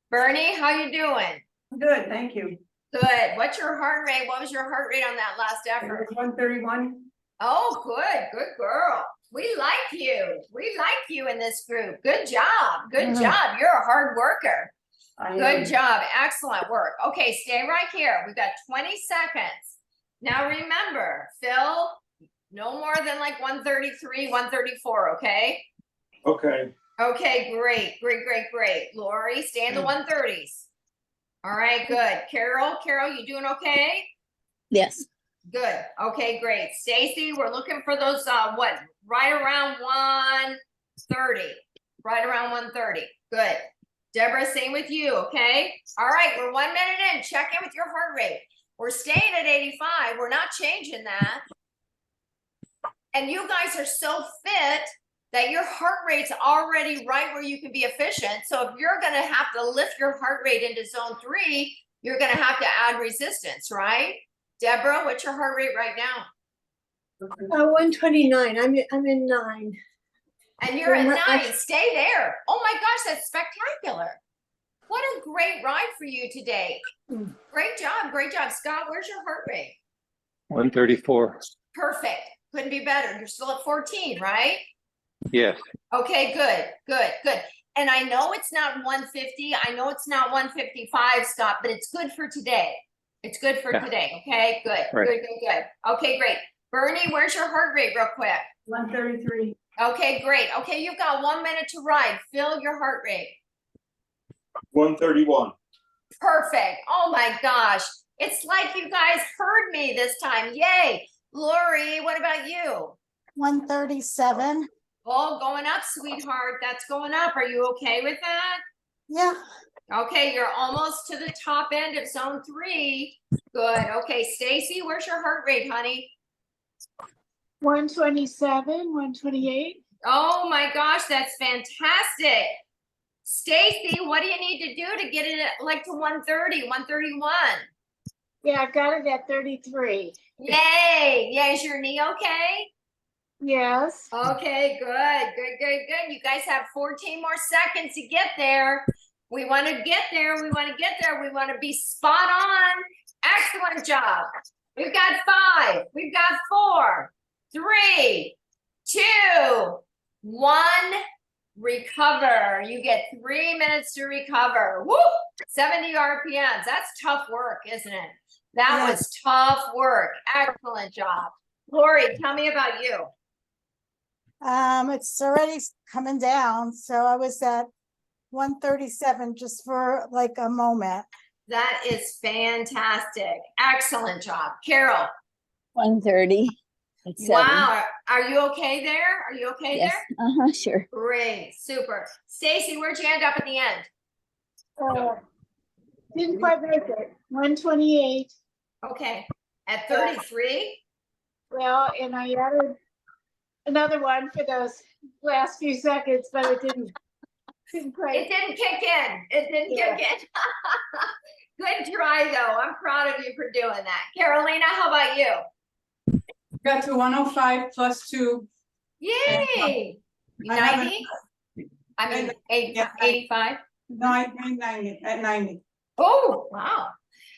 Bernie, how you doing? Good, thank you. Good. What's your heart rate? What was your heart rate on that last It effort? was 131. Oh, good girl. We like you. We like you in this group. Good job. Good job. You're a hard worker. Good job. Excellent work. Okay, stay right here. We've got 20 seconds. Now remember, Phil, no more than like 133, 134, okay? Okay. Okay, great. Lori, stay in the 130s. All right, good. Carol, you doing okay? Yes. Good. Okay, great. Stacy, we're looking for those, right around 130. Right around 130. Good. Deborah, same with you, okay? All right, we're 1 minute in. Check in with your heart rate. We're staying at 85. We're not changing that. And you guys are so fit that your heart rate's already right where you can be efficient. So if you're gonna have to lift your heart rate into zone 3, you're gonna have to add resistance, right? Deborah, what's your heart rate right now? 129. I'm in 9. And you're at Well, 9. Stay there. Oh my gosh, that's spectacular. What a great ride for you today. Great job. Scott, where's your heart rate? 134. Perfect. Couldn't be better. You're still at 14, right? Yes. Okay, good. And I know it's not 150, I know it's not 155, Scott, but it's good for today. It's good for Yeah. today, okay? Good, Right. good. Okay, great. Bernie, where's your heart rate real quick? 133. Okay, great. Okay, you've got 1 minute to ride. Fill your heart rate. 131. Perfect. Oh my gosh. It's like you guys heard me this time. Yay. Lori, what about you? 137. Oh, going up, sweetheart. That's going up. Are you okay with that? Yeah. Okay, you're almost to the top end of zone 3. Good. Okay, Stacy, where's your heart rate, honey? 127, 128. Oh my gosh, that's fantastic. Stacy, what do you need to do to get it like to 130, 131? Yeah, I got it at 33. Yay. Yeah, is your knee okay? Yes. Okay, good. You guys have 14 more seconds to get there. We want to get there. We want to be spot on. Excellent job. We've got 5. We've got 4, 3, 2, 1. Recover. You get 3 minutes to recover. Woo! 70 RPMs. That's tough work, isn't it? That was tough work. Excellent job. Lori, tell me about you. It's already coming down, so I was at 137 just for like a moment. That is fantastic. Excellent job. Carol. 130 at 7. Wow. Are you okay there? Are you okay Yes. there? Sure. Great. Super. Stacy, where'd you end up at the end? Didn't quite make it. 128. Okay. At 33? Well, and I added another one for those last few seconds, but it didn't quite. It didn't kick in. It didn't kick in. Good try, though. I'm proud of you for doing that. Carolina, how about you? Got to 105 plus 2. Yay! I haven't- 90? I mean, Yeah. 85? No, I made 90 at 90. Oh, wow. How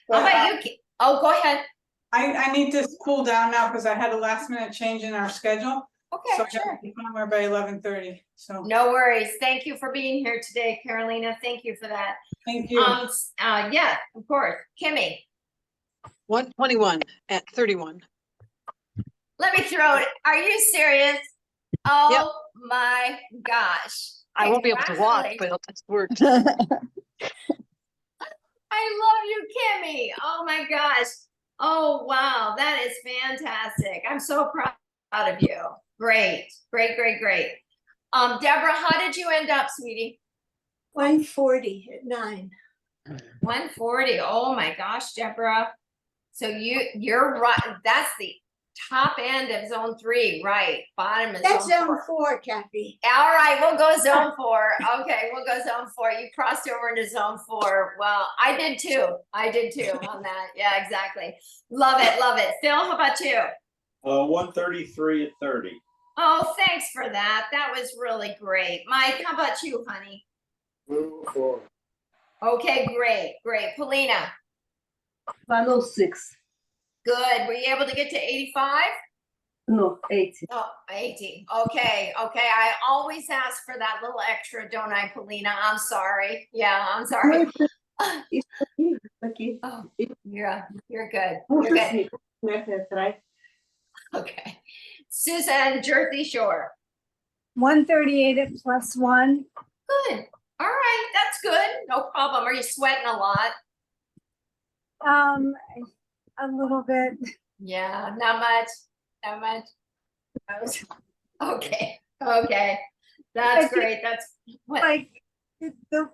But, about you? Oh, go ahead. I need to cool down now because I had a last minute change in our schedule. Okay, So I got sure. to be somewhere by 11:30. So No worries. Thank you for being here today, Carolina. Thank you for that. thank you. Yeah, of course. Kimmy, 121 at 31. let me throw it. Are you serious? Oh my gosh. I won't be able to walk, but it's worked. I love you, Kimmy. Oh my gosh. Oh, wow. That is fantastic. I'm so proud of you. Great. Deborah, how did you end up, sweetie? 140 at 9. 140. Oh my gosh, Deborah. So you're right. That's the top end of zone 3, right? Bottom of That's zone zone 4. 4, Kathy. All right, we'll go zone 4. Okay, we'll go zone 4. You crossed over into zone 4. Well, I did too on that. Yeah, exactly. Love it. Phil, how about you? 133 at 30. Oh, thanks for that. That was really great. Mike, how about you, honey? 104. Okay, great. Polina, 106. good. Were you able to get to 85? No, 80. Oh, 80. Okay. I always ask for that little extra, don't I, Polina? I'm sorry. Yeah, I'm sorry. Okay. Oh, you're good. Right. Okay. Susan, Jersey Shore. 138 at +1. Good. All right, that's good. No problem. Are you sweating a lot? A little bit. Yeah, not much. Okay. That's Like, great. That's what Like,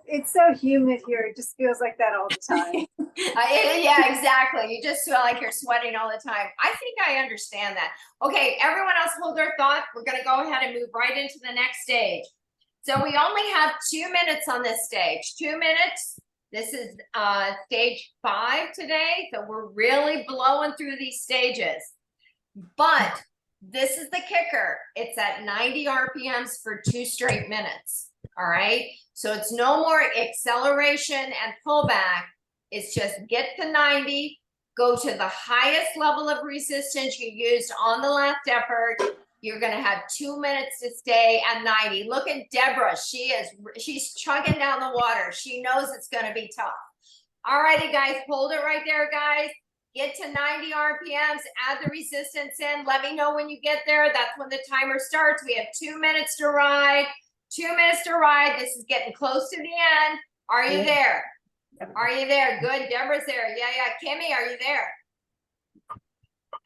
it's so humid here. It just feels like that all the time. yeah, exactly. You just feel like you're sweating all the time. I think I understand that. Okay, everyone else hold their thought. We're gonna go ahead and move right into the next stage. So we only have 2 minutes on this stage. 2 minutes. This is stage 5 today. So we're really blowing through these stages. But this is the kicker. It's at 90 RPMs for 2 straight minutes. All right. So it's no more acceleration and pullback. It's just get to 90, go to the highest level of resistance you used on the last effort, You're gonna have 2 minutes to stay at 90. Look at Deborah. She's chugging down the water. She knows it's gonna be tough. All righty, guys, hold it right there, guys. Get to 90 RPMs, add the resistance in. Let me know when you get there. That's when the timer starts. We have 2 minutes to ride. 2 minutes to ride. This is getting close to the end. Are you there? Are you there? Good. Deborah's there. Yeah. Kimmy, are you there?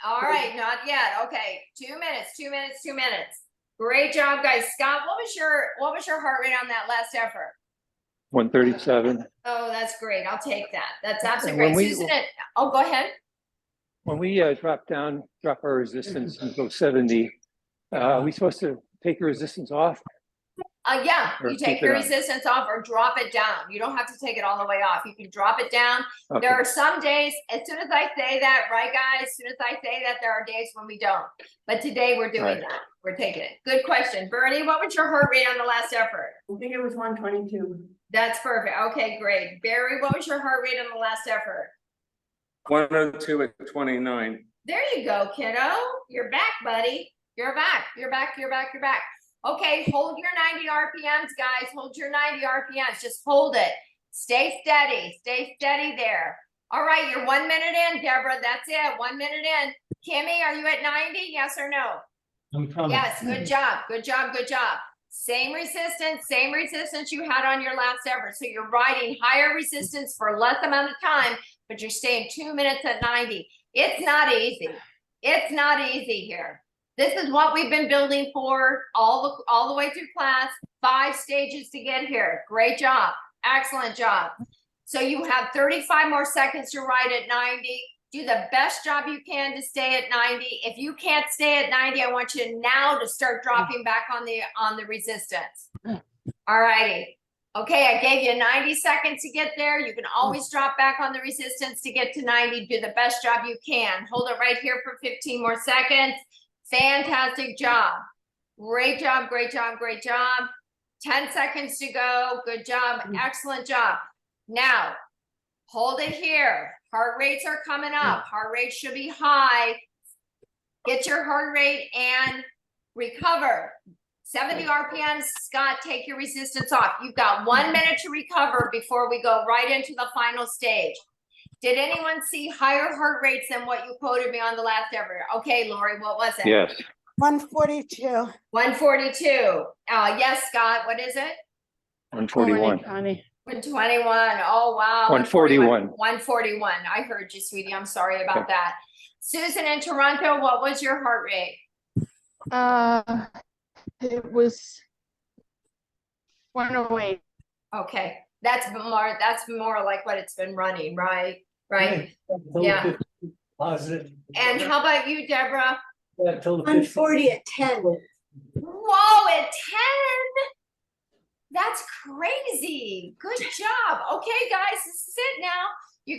All right, not yet. Okay, 2 minutes, 2 minutes, 2 minutes. Great job, guys. Scott, what was your heart rate on that last effort? 137. Oh, that's great. I'll take that. That's absolutely When great. we- Susan, oh, go ahead. When we drop our resistance and go 70, are we supposed to take the resistance off? Yeah, Or you take keep your it on? resistance off or drop it down. You don't have to take it all the way off. You can drop it down. Okay. There are some days, as soon as I say that, right, guys? As soon as I say that, there are days when we don't. But today we're doing Right. that. We're taking it. Good question. Bernie, what was your heart rate on the last effort? I think it was 122. That's perfect. Okay, great. Barry, what was your heart rate on the last effort? 102 at 29. There you go, kiddo. You're back, buddy. You're back. You're back. You're back. You're back. Okay, hold your 90 RPMs, guys. Hold your 90 RPMs. Just hold it. Stay steady. Stay steady there. All right, you're 1 minute in, Deborah. That's it. 1 minute in. Kimmy, are you at 90? Yes or no? I'm coming. Yes, good job. Good job. Good job. Same resistance you had on your last effort. So you're riding higher resistance for less amount of time, but you're staying 2 minutes at 90. It's not easy. It's not easy here. This is what we've been building for all the way through class. 5 stages to get here. Great job. Excellent job. So you have 35 more seconds to ride at 90. Do the best job you can to stay at 90. If you can't stay at 90, I want you now to start dropping back on the resistance. All righty. Okay, I gave you 90 seconds to get there. You can always drop back on the resistance to get to 90. Do the best job you can. Hold it right here for 15 more seconds. Fantastic job. Great job, great job, great job. 10 seconds to go. Good job. Excellent job. Now, hold it here. Heart rates are coming up. Heart rate should be high. Get your heart rate and recover. 70 RPMs. Scott, take your resistance off. You've got 1 minute to recover before we go right into the final stage. Did anyone see higher heart rates than what you quoted me on the last effort? Okay, Lori, what was it? Yes. 142. 142. Yes, Scott, what is it? 141. Connie. 121. Oh, wow. 141. 141. I heard you, sweetie. I'm sorry about that. Susan in Toronto, what was your heart rate? It was 108. Okay. That's more like what it's been running, right? Right. Yeah. Positive. And how about you, Deborah? Yeah, till the 140 at 10. Whoa, at 10? That's crazy. Good job. Okay, guys, this is it now. You're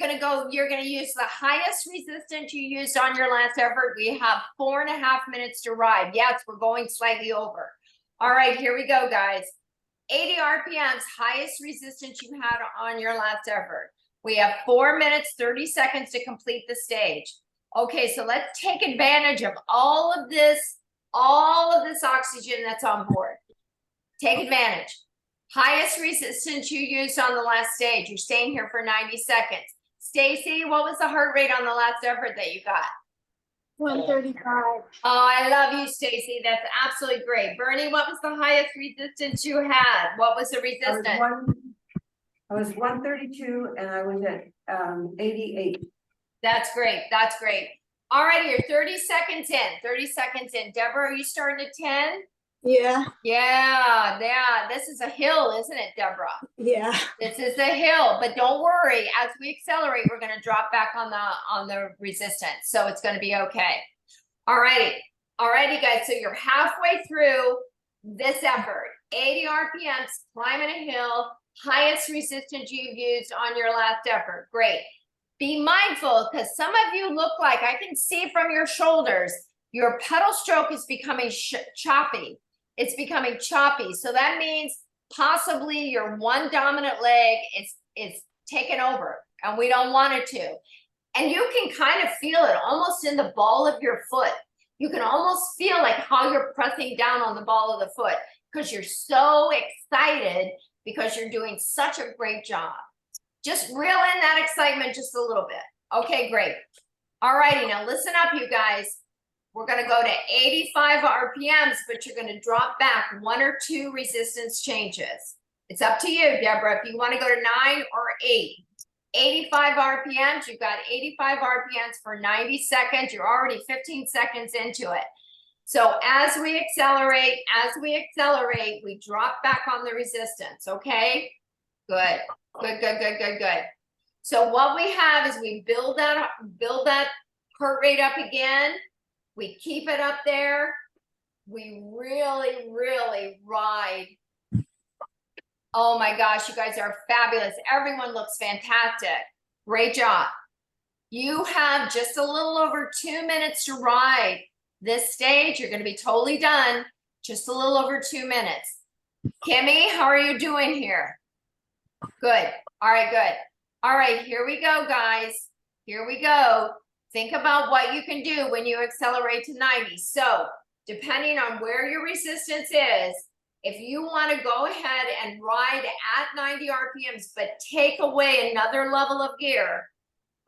gonna use the highest resistance you used on your last effort. We have 4.5 minutes to ride. Yes, we're going slightly over. All right, here we go, guys. 80 RPMs, highest resistance you had on your last effort. We have 4 minutes, 30 seconds to complete the stage. Okay, so let's take advantage of all of this oxygen that's on board. Take advantage. Highest resistance you used on the last stage. You're staying here for 90 seconds. Stacy, what was the heart rate on the last effort that you got? 135. Oh, I love you, Stacy. That's absolutely great. Bernie, what was the highest resistance you had? What was the resistance? I was 132 and I was at 88. That's great. That's great. All right, you're 30 seconds in. 30 seconds in. Deborah, are you starting at 10? Yeah, Yeah. This is a hill, isn't it, Deborah? yeah. This is a hill, but don't worry. As we accelerate, we're going to drop back on the resistance, so it's going to be okay. All righty, guys. So you're halfway through this effort. 80 RPMs, climbing a hill, highest resistance you've used on your last effort. Great. Be mindful, because some of you look like, I can see from your shoulders, your pedal stroke is becoming choppy. It's becoming choppy. So that means possibly your one dominant leg is taken over, and we don't want it to. And you can kind of feel it almost in the ball of your foot. You can almost feel like how you're pressing down on the ball of the foot because you're so excited because you're doing such a great job. Just reel in that excitement just a little bit. Okay, great. All righty, now listen up, you guys. We're gonna go to 85 RPMs, but you're gonna drop back 1 or 2 resistance changes. It's up to you, Deborah, if you wanna go to 9 or 8. 85 RPMs, you've got 85 RPMs for 90 seconds. You're already 15 seconds into it. So as we accelerate, we drop back on the resistance, okay? Good, good, good, good, good, good. So what we have is we build that heart rate up again. We keep it up there. We really, really ride. Oh my gosh, you guys are fabulous. Everyone looks fantastic. Great job. You have just a little over 2 minutes to ride this stage. You're going to be totally done. Just a little over 2 minutes. Kimmy, how are you doing here? Good. All right, good. All right, here we go, guys. Here we go. Think about what you can do when you accelerate to 90. So depending on where your resistance is, if you want to go ahead and ride at 90 RPMs, but take away another level of gear,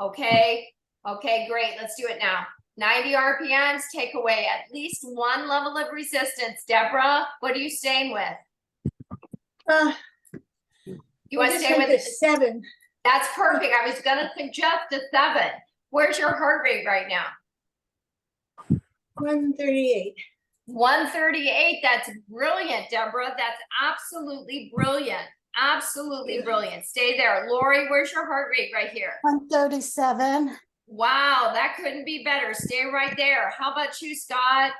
okay? Okay, great. Let's do it now. 90 RPMs, take away at least 1 level of resistance. Deborah, what are you staying with? You want to stay with 7. That's perfect. I was going to suggest a 7. Where's your heart rate right now? 138. 138. That's brilliant, Deborah. That's absolutely brilliant. Absolutely brilliant. Stay there. Lori, where's your heart rate right here? 137. Wow, that couldn't be better. Stay right there. How about you, Scott?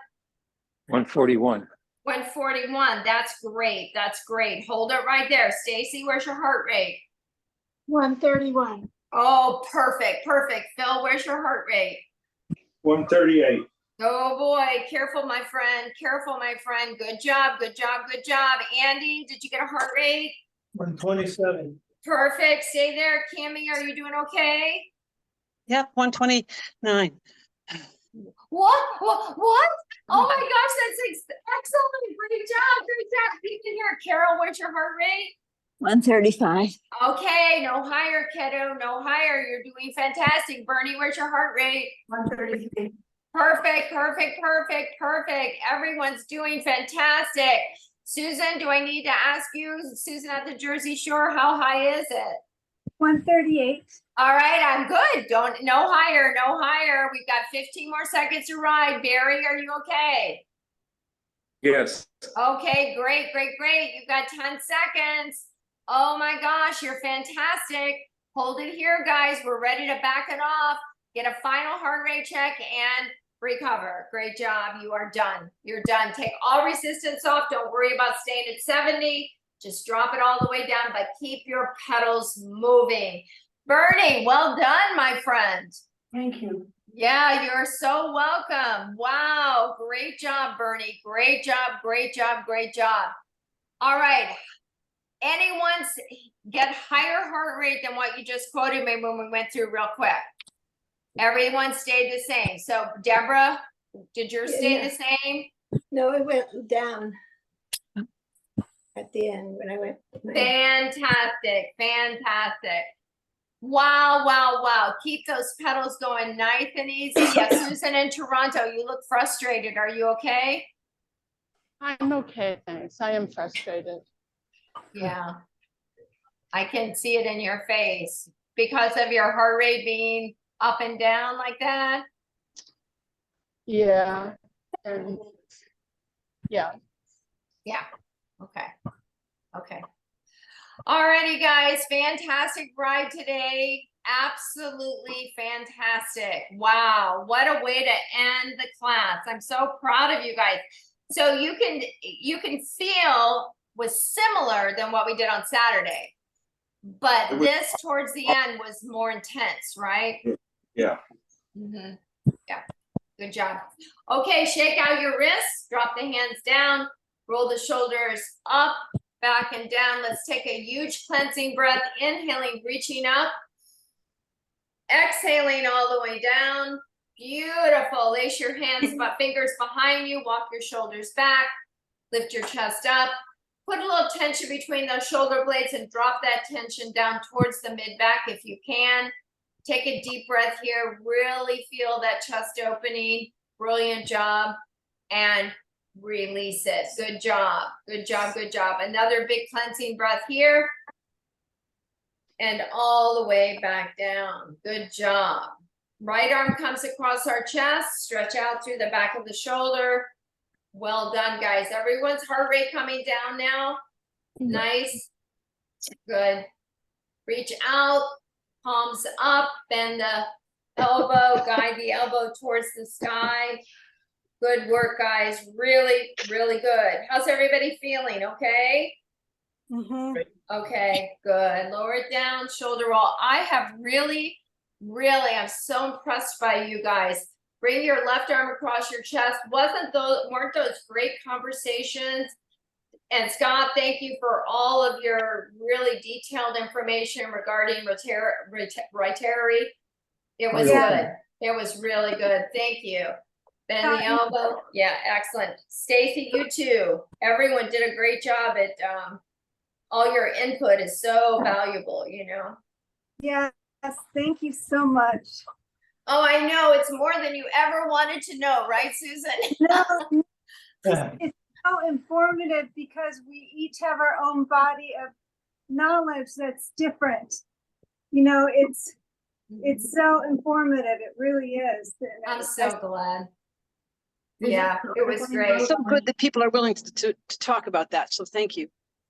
141. 141. That's great. That's great. Hold it right there. Stacy, where's your heart rate? 131. Oh, perfect. Perfect. Phil, where's your heart rate? 138. Oh boy, careful, my friend. Careful, my friend. Good job. Good job. Good job. Andy, did you get a heart rate? 127. Perfect. Stay there. Cammie, are you doing okay? Yep, 129. What? Oh my gosh, that's excellent. Great job. Great job. You can hear Carol, what's your heart rate? 135. Okay, no higher, kiddo. No higher. You're doing fantastic. Bernie, where's your heart rate? 133. Perfect, perfect, perfect, perfect. Everyone's doing fantastic. Susan, do I need to ask you, Susan at the Jersey Shore, how high is it? 138. All right, I'm good. No higher, no higher. We've got 15 more seconds to ride. Barry, are you okay? Yes. Okay, great, great, great. You've got 10 seconds. Oh my gosh, you're fantastic. Hold it here, guys. We're ready to back it off. Get a final heart rate check and recover. Great job. You are done. You're done. Take all resistance off. Don't worry about staying at 70. Just drop it all the way down, but keep your pedals moving. Bernie, well done, my friend. Thank you. Yeah, you're so welcome. Wow, great job, Bernie. Great job, great job, great job. All right. Anyone's get higher heart rate than what you just quoted me when we went through real quick? Everyone stayed the same. So Deborah, did yours stay the same? No, it went down at the end when I went. Fantastic, fantastic. Wow, wow, wow. Keep those pedals going nice and easy. Yes, Susan in Toronto, you look frustrated. Are you okay? I'm okay, thanks. I am frustrated. Yeah. I can see it in your face because of your heart rate being up and down like that. Yeah. And yeah. Yeah. Okay. Okay. Alrighty, guys. Fantastic ride today. Absolutely fantastic. Wow. What a way to end the class. I'm so proud of you guys. So you can feel was similar than what we did on Saturday, but this towards the end was more intense, right? Yeah. Mm-hmm. Yeah. Good job. Okay, shake out your wrists, drop the hands down, roll the shoulders up, back and down. Let's take a huge cleansing breath, inhaling, reaching up, exhaling all the way down. Beautiful. Lace your hands, but fingers behind you, walk your shoulders back, lift your chest up. Put a little tension between those shoulder blades and drop that tension down towards the mid back if you can. Take a deep breath here. Really feel that chest opening. Brilliant job. And release it. Good job. Good job. Good job. Another big cleansing breath here. And all the way back down. Good job. Right arm comes across our chest. Stretch out through the back of the shoulder. Well done, guys. Everyone's heart rate coming down now. Nice. Good. Reach out, palms up, bend the elbow, guide the elbow towards the sky. Good work, guys. Really, really good. How's everybody feeling? Okay? Okay, good. Lower it down, shoulder roll. I have really, I'm so impressed by you guys. Bring your left arm across your chest. Weren't those great conversations? And Scott, thank you for all of your really detailed information regarding Rotary. It was good. It was really good. Thank you. Bend the elbow. Yeah, excellent. Stacy, you too. Everyone did a great job at all your input is so valuable, you know. Yes, thank you so much. Oh, I know. It's more than you ever wanted to know, right, Susan? No, it's so informative because we each have our own body of knowledge that's different. You know, it's so informative. It really is. I'm so glad. Yeah, it was great. So good that people are willing to talk about that. So thank you.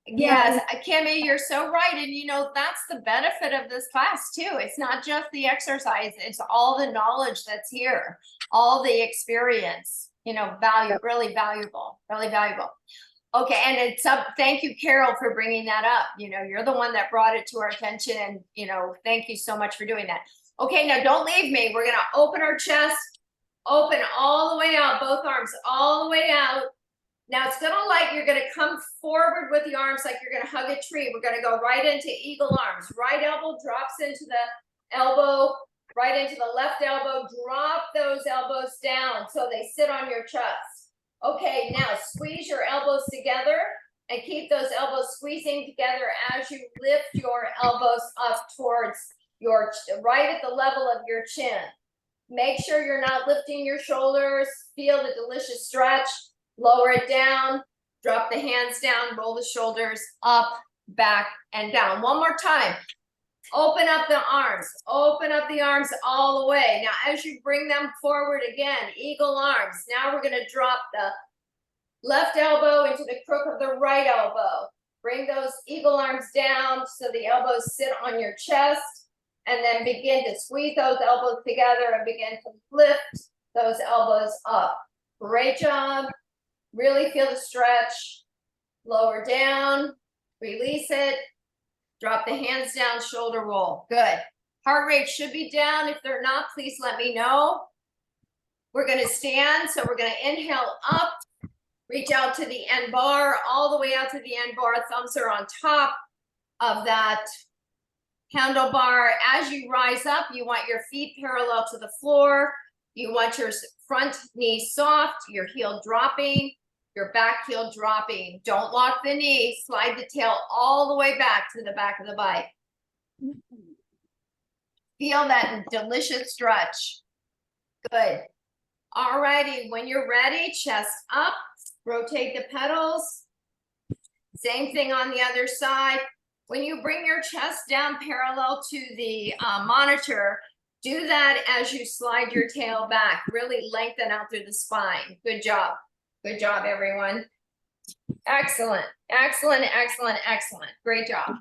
Yes, Kimmy, you're so right. And you know, that's the benefit of this class too. It's not just the exercise, it's all the knowledge that's here, all the experience, you know, really valuable, really valuable. Okay, and it's up. Thank you, Carol, for bringing that up. You know, you're the one that brought it to our attention, and you know, thank you so much for doing that. Okay, now don't leave me. We're gonna open our chest, open all the way out, both arms all the way out. Now it's you're gonna come forward with the arms like you're gonna hug a tree. We're gonna go right into eagle arms. Right elbow drops into the elbow, right into the left elbow. Drop those elbows down so they sit on your chest. Okay, now squeeze your elbows together and keep those elbows squeezing together as you lift your elbows up towards right at the level of your chin. Make sure you're not lifting your shoulders. Feel the delicious stretch. Lower it down, drop the hands down, roll the shoulders up, back, and down. One more time. Open up the arms all the way. Now, as you bring them forward again, eagle arms. Now we're gonna drop the left elbow into the crook of the right elbow. Bring those eagle arms down so the elbows sit on your chest, and then begin to squeeze those elbows together and begin to lift those elbows up. Great job. Really feel the stretch. Lower down, release it. Drop the hands down, shoulder roll. Good. Heart rate should be down. If they're not, please let me know. We're gonna stand, so we're gonna inhale up, reach out to the end bar, all the way out to the end bar. Thumbs are on top of that handlebar. As you rise up, you want your feet parallel to the floor. You want your front knee soft, your heel dropping, your back heel dropping. Don't lock the knee. Slide the tail all the way back to the back of the bike. Feel that delicious stretch. Good. All righty. When you're ready, chest up. Rotate the pedals. Same thing on the other side. When you bring your chest down parallel to the monitor, do that as you slide your tail back. Really lengthen out through the spine. Good job. Good job, everyone. Excellent, excellent, excellent, excellent. Great job.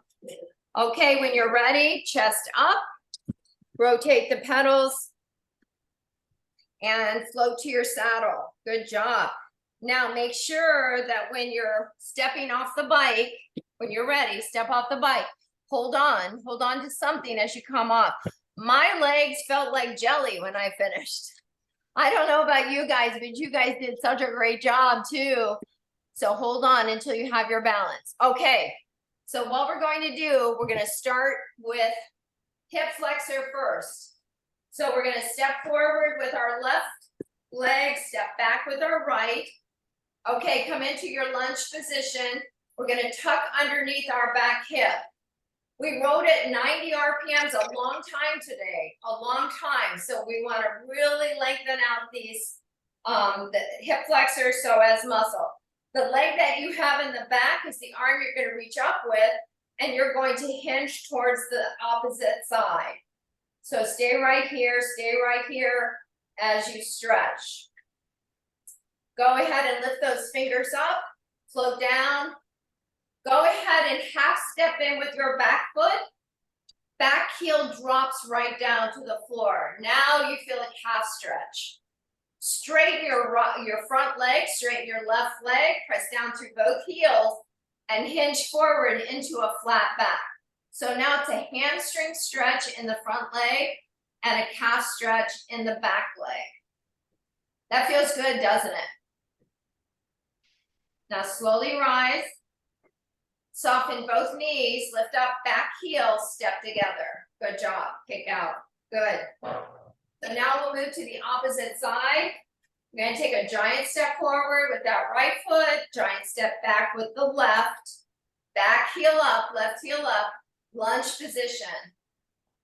Okay, when you're ready, chest up. Rotate the pedals and float to your saddle. Good job. Now make sure that when you're stepping off the bike, when you're ready, step off the bike. Hold on to something as you come off. My legs felt like jelly when I finished. I don't know about you guys, but you guys did such a great job too. So hold on until you have your balance. Okay, so what we're going to do, we're going to start with hip flexor first. So we're gonna step forward with our left leg, step back with our right. Okay, come into your lunge position. We're gonna tuck underneath our back hip. We rode at 90 RPMs a long time today, a long time. So we want to really lengthen out these the hip flexors so as muscle. The leg that you have in the back is the arm you're going to reach up with, and you're going to hinge towards the opposite side. So stay right here as you stretch. Go ahead and lift those fingers up, float down. Go ahead and half step in with your back foot. Back heel drops right down to the floor. Now you feel a calf stretch. Straighten your front leg, straighten your left leg, press down through both heels and hinge forward into a flat back. So now it's a hamstring stretch in the front leg and a calf stretch in the back leg. That feels good, doesn't it? Now slowly rise. Soften both knees, lift up, back heel, step together. Good job, kick out, good. So now we'll move to the opposite side. We're gonna take a giant step forward with that right foot, giant step back with the left, back heel up, left heel up, lunge position.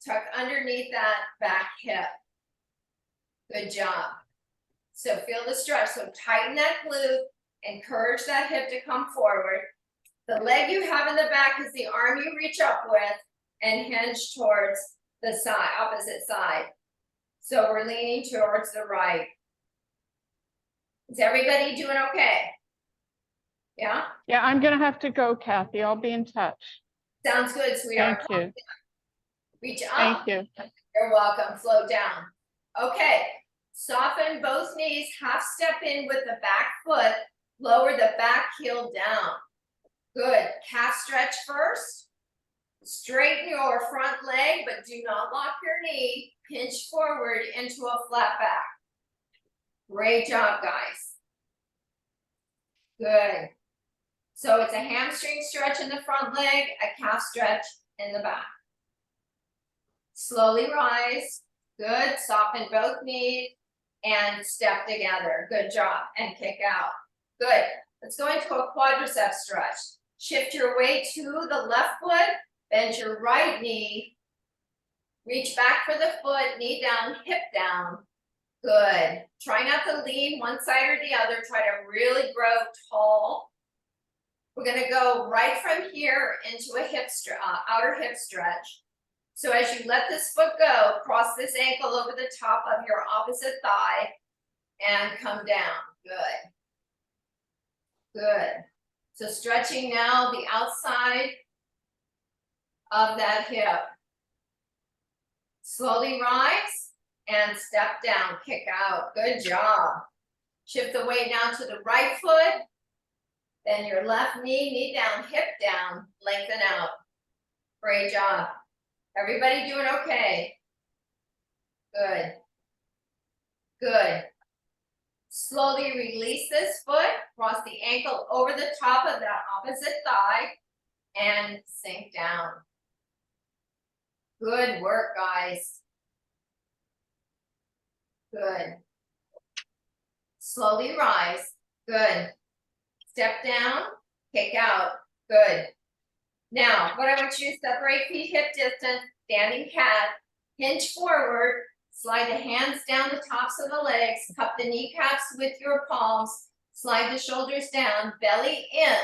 Tuck underneath that back hip. Good job. So feel the stretch, so tighten that glute, encourage that hip to come forward. The leg you have in the back is the arm you reach up with and hinge towards the side, opposite side. So we're leaning towards the right. Is everybody doing okay? Yeah? Yeah, I'm gonna have to go, Kathy. I'll be in touch. Sounds good, sweetheart. Thank you. Reach up. Thank you. You're welcome. Float down. Okay. Soften both knees, half step in with the back foot, lower the back heel down. Good. Calf stretch first. Straighten your front leg, but do not lock your knee. Pinch forward into a flat back. Great job, guys. Good. So it's a hamstring stretch in the front leg, a calf stretch in the back. Slowly rise. Good. Soften both knees and step together. Good job. And kick out. Good. Let's go into a quadricep stretch. Shift your weight to the left foot, bend your right knee, reach back for the foot, knee down, hip down. Good. Try not to lean one side or the other. Try to really grow tall. We're going to go right from here into a outer hip stretch. So as you let this foot go, cross this ankle over the top of your opposite thigh and come down. Good. Good. So stretching now the outside of that hip. Slowly rise and step down, kick out. Good job. Shift the weight now to the right foot. Then your left knee, knee down, hip down, lengthen out. Great job. Everybody doing okay? Good. Good. Slowly release this foot, cross the ankle over the top of that opposite thigh, and sink down. Good work, guys. Good. Slowly rise. Good. Step down, kick out. Good. Now, what I want you to separate feet hip distance, standing cat, hinge forward, slide the hands down the tops of the legs, cup the kneecaps with your palms, slide the shoulders down, belly in,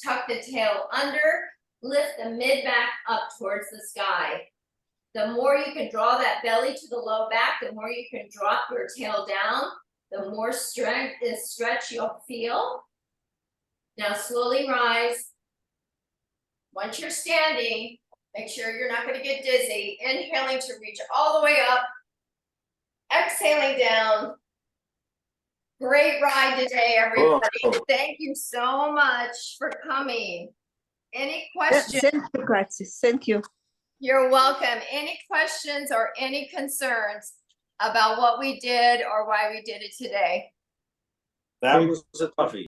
tuck the tail under, lift the mid-back up towards the sky. The more you can draw that belly to the low back, the more you can drop your tail down, the more strength and stretch you'll feel. Now slowly rise. Once you're standing, make sure you're not going to get dizzy. Inhaling to reach all the way up. Exhaling down. Great ride today, everybody. Whoa. Thank you so much for coming. Any questions? Thank you, Kathy. Thank you. You're welcome. Any questions or any concerns about what we did or why we did it today? That was a toughie.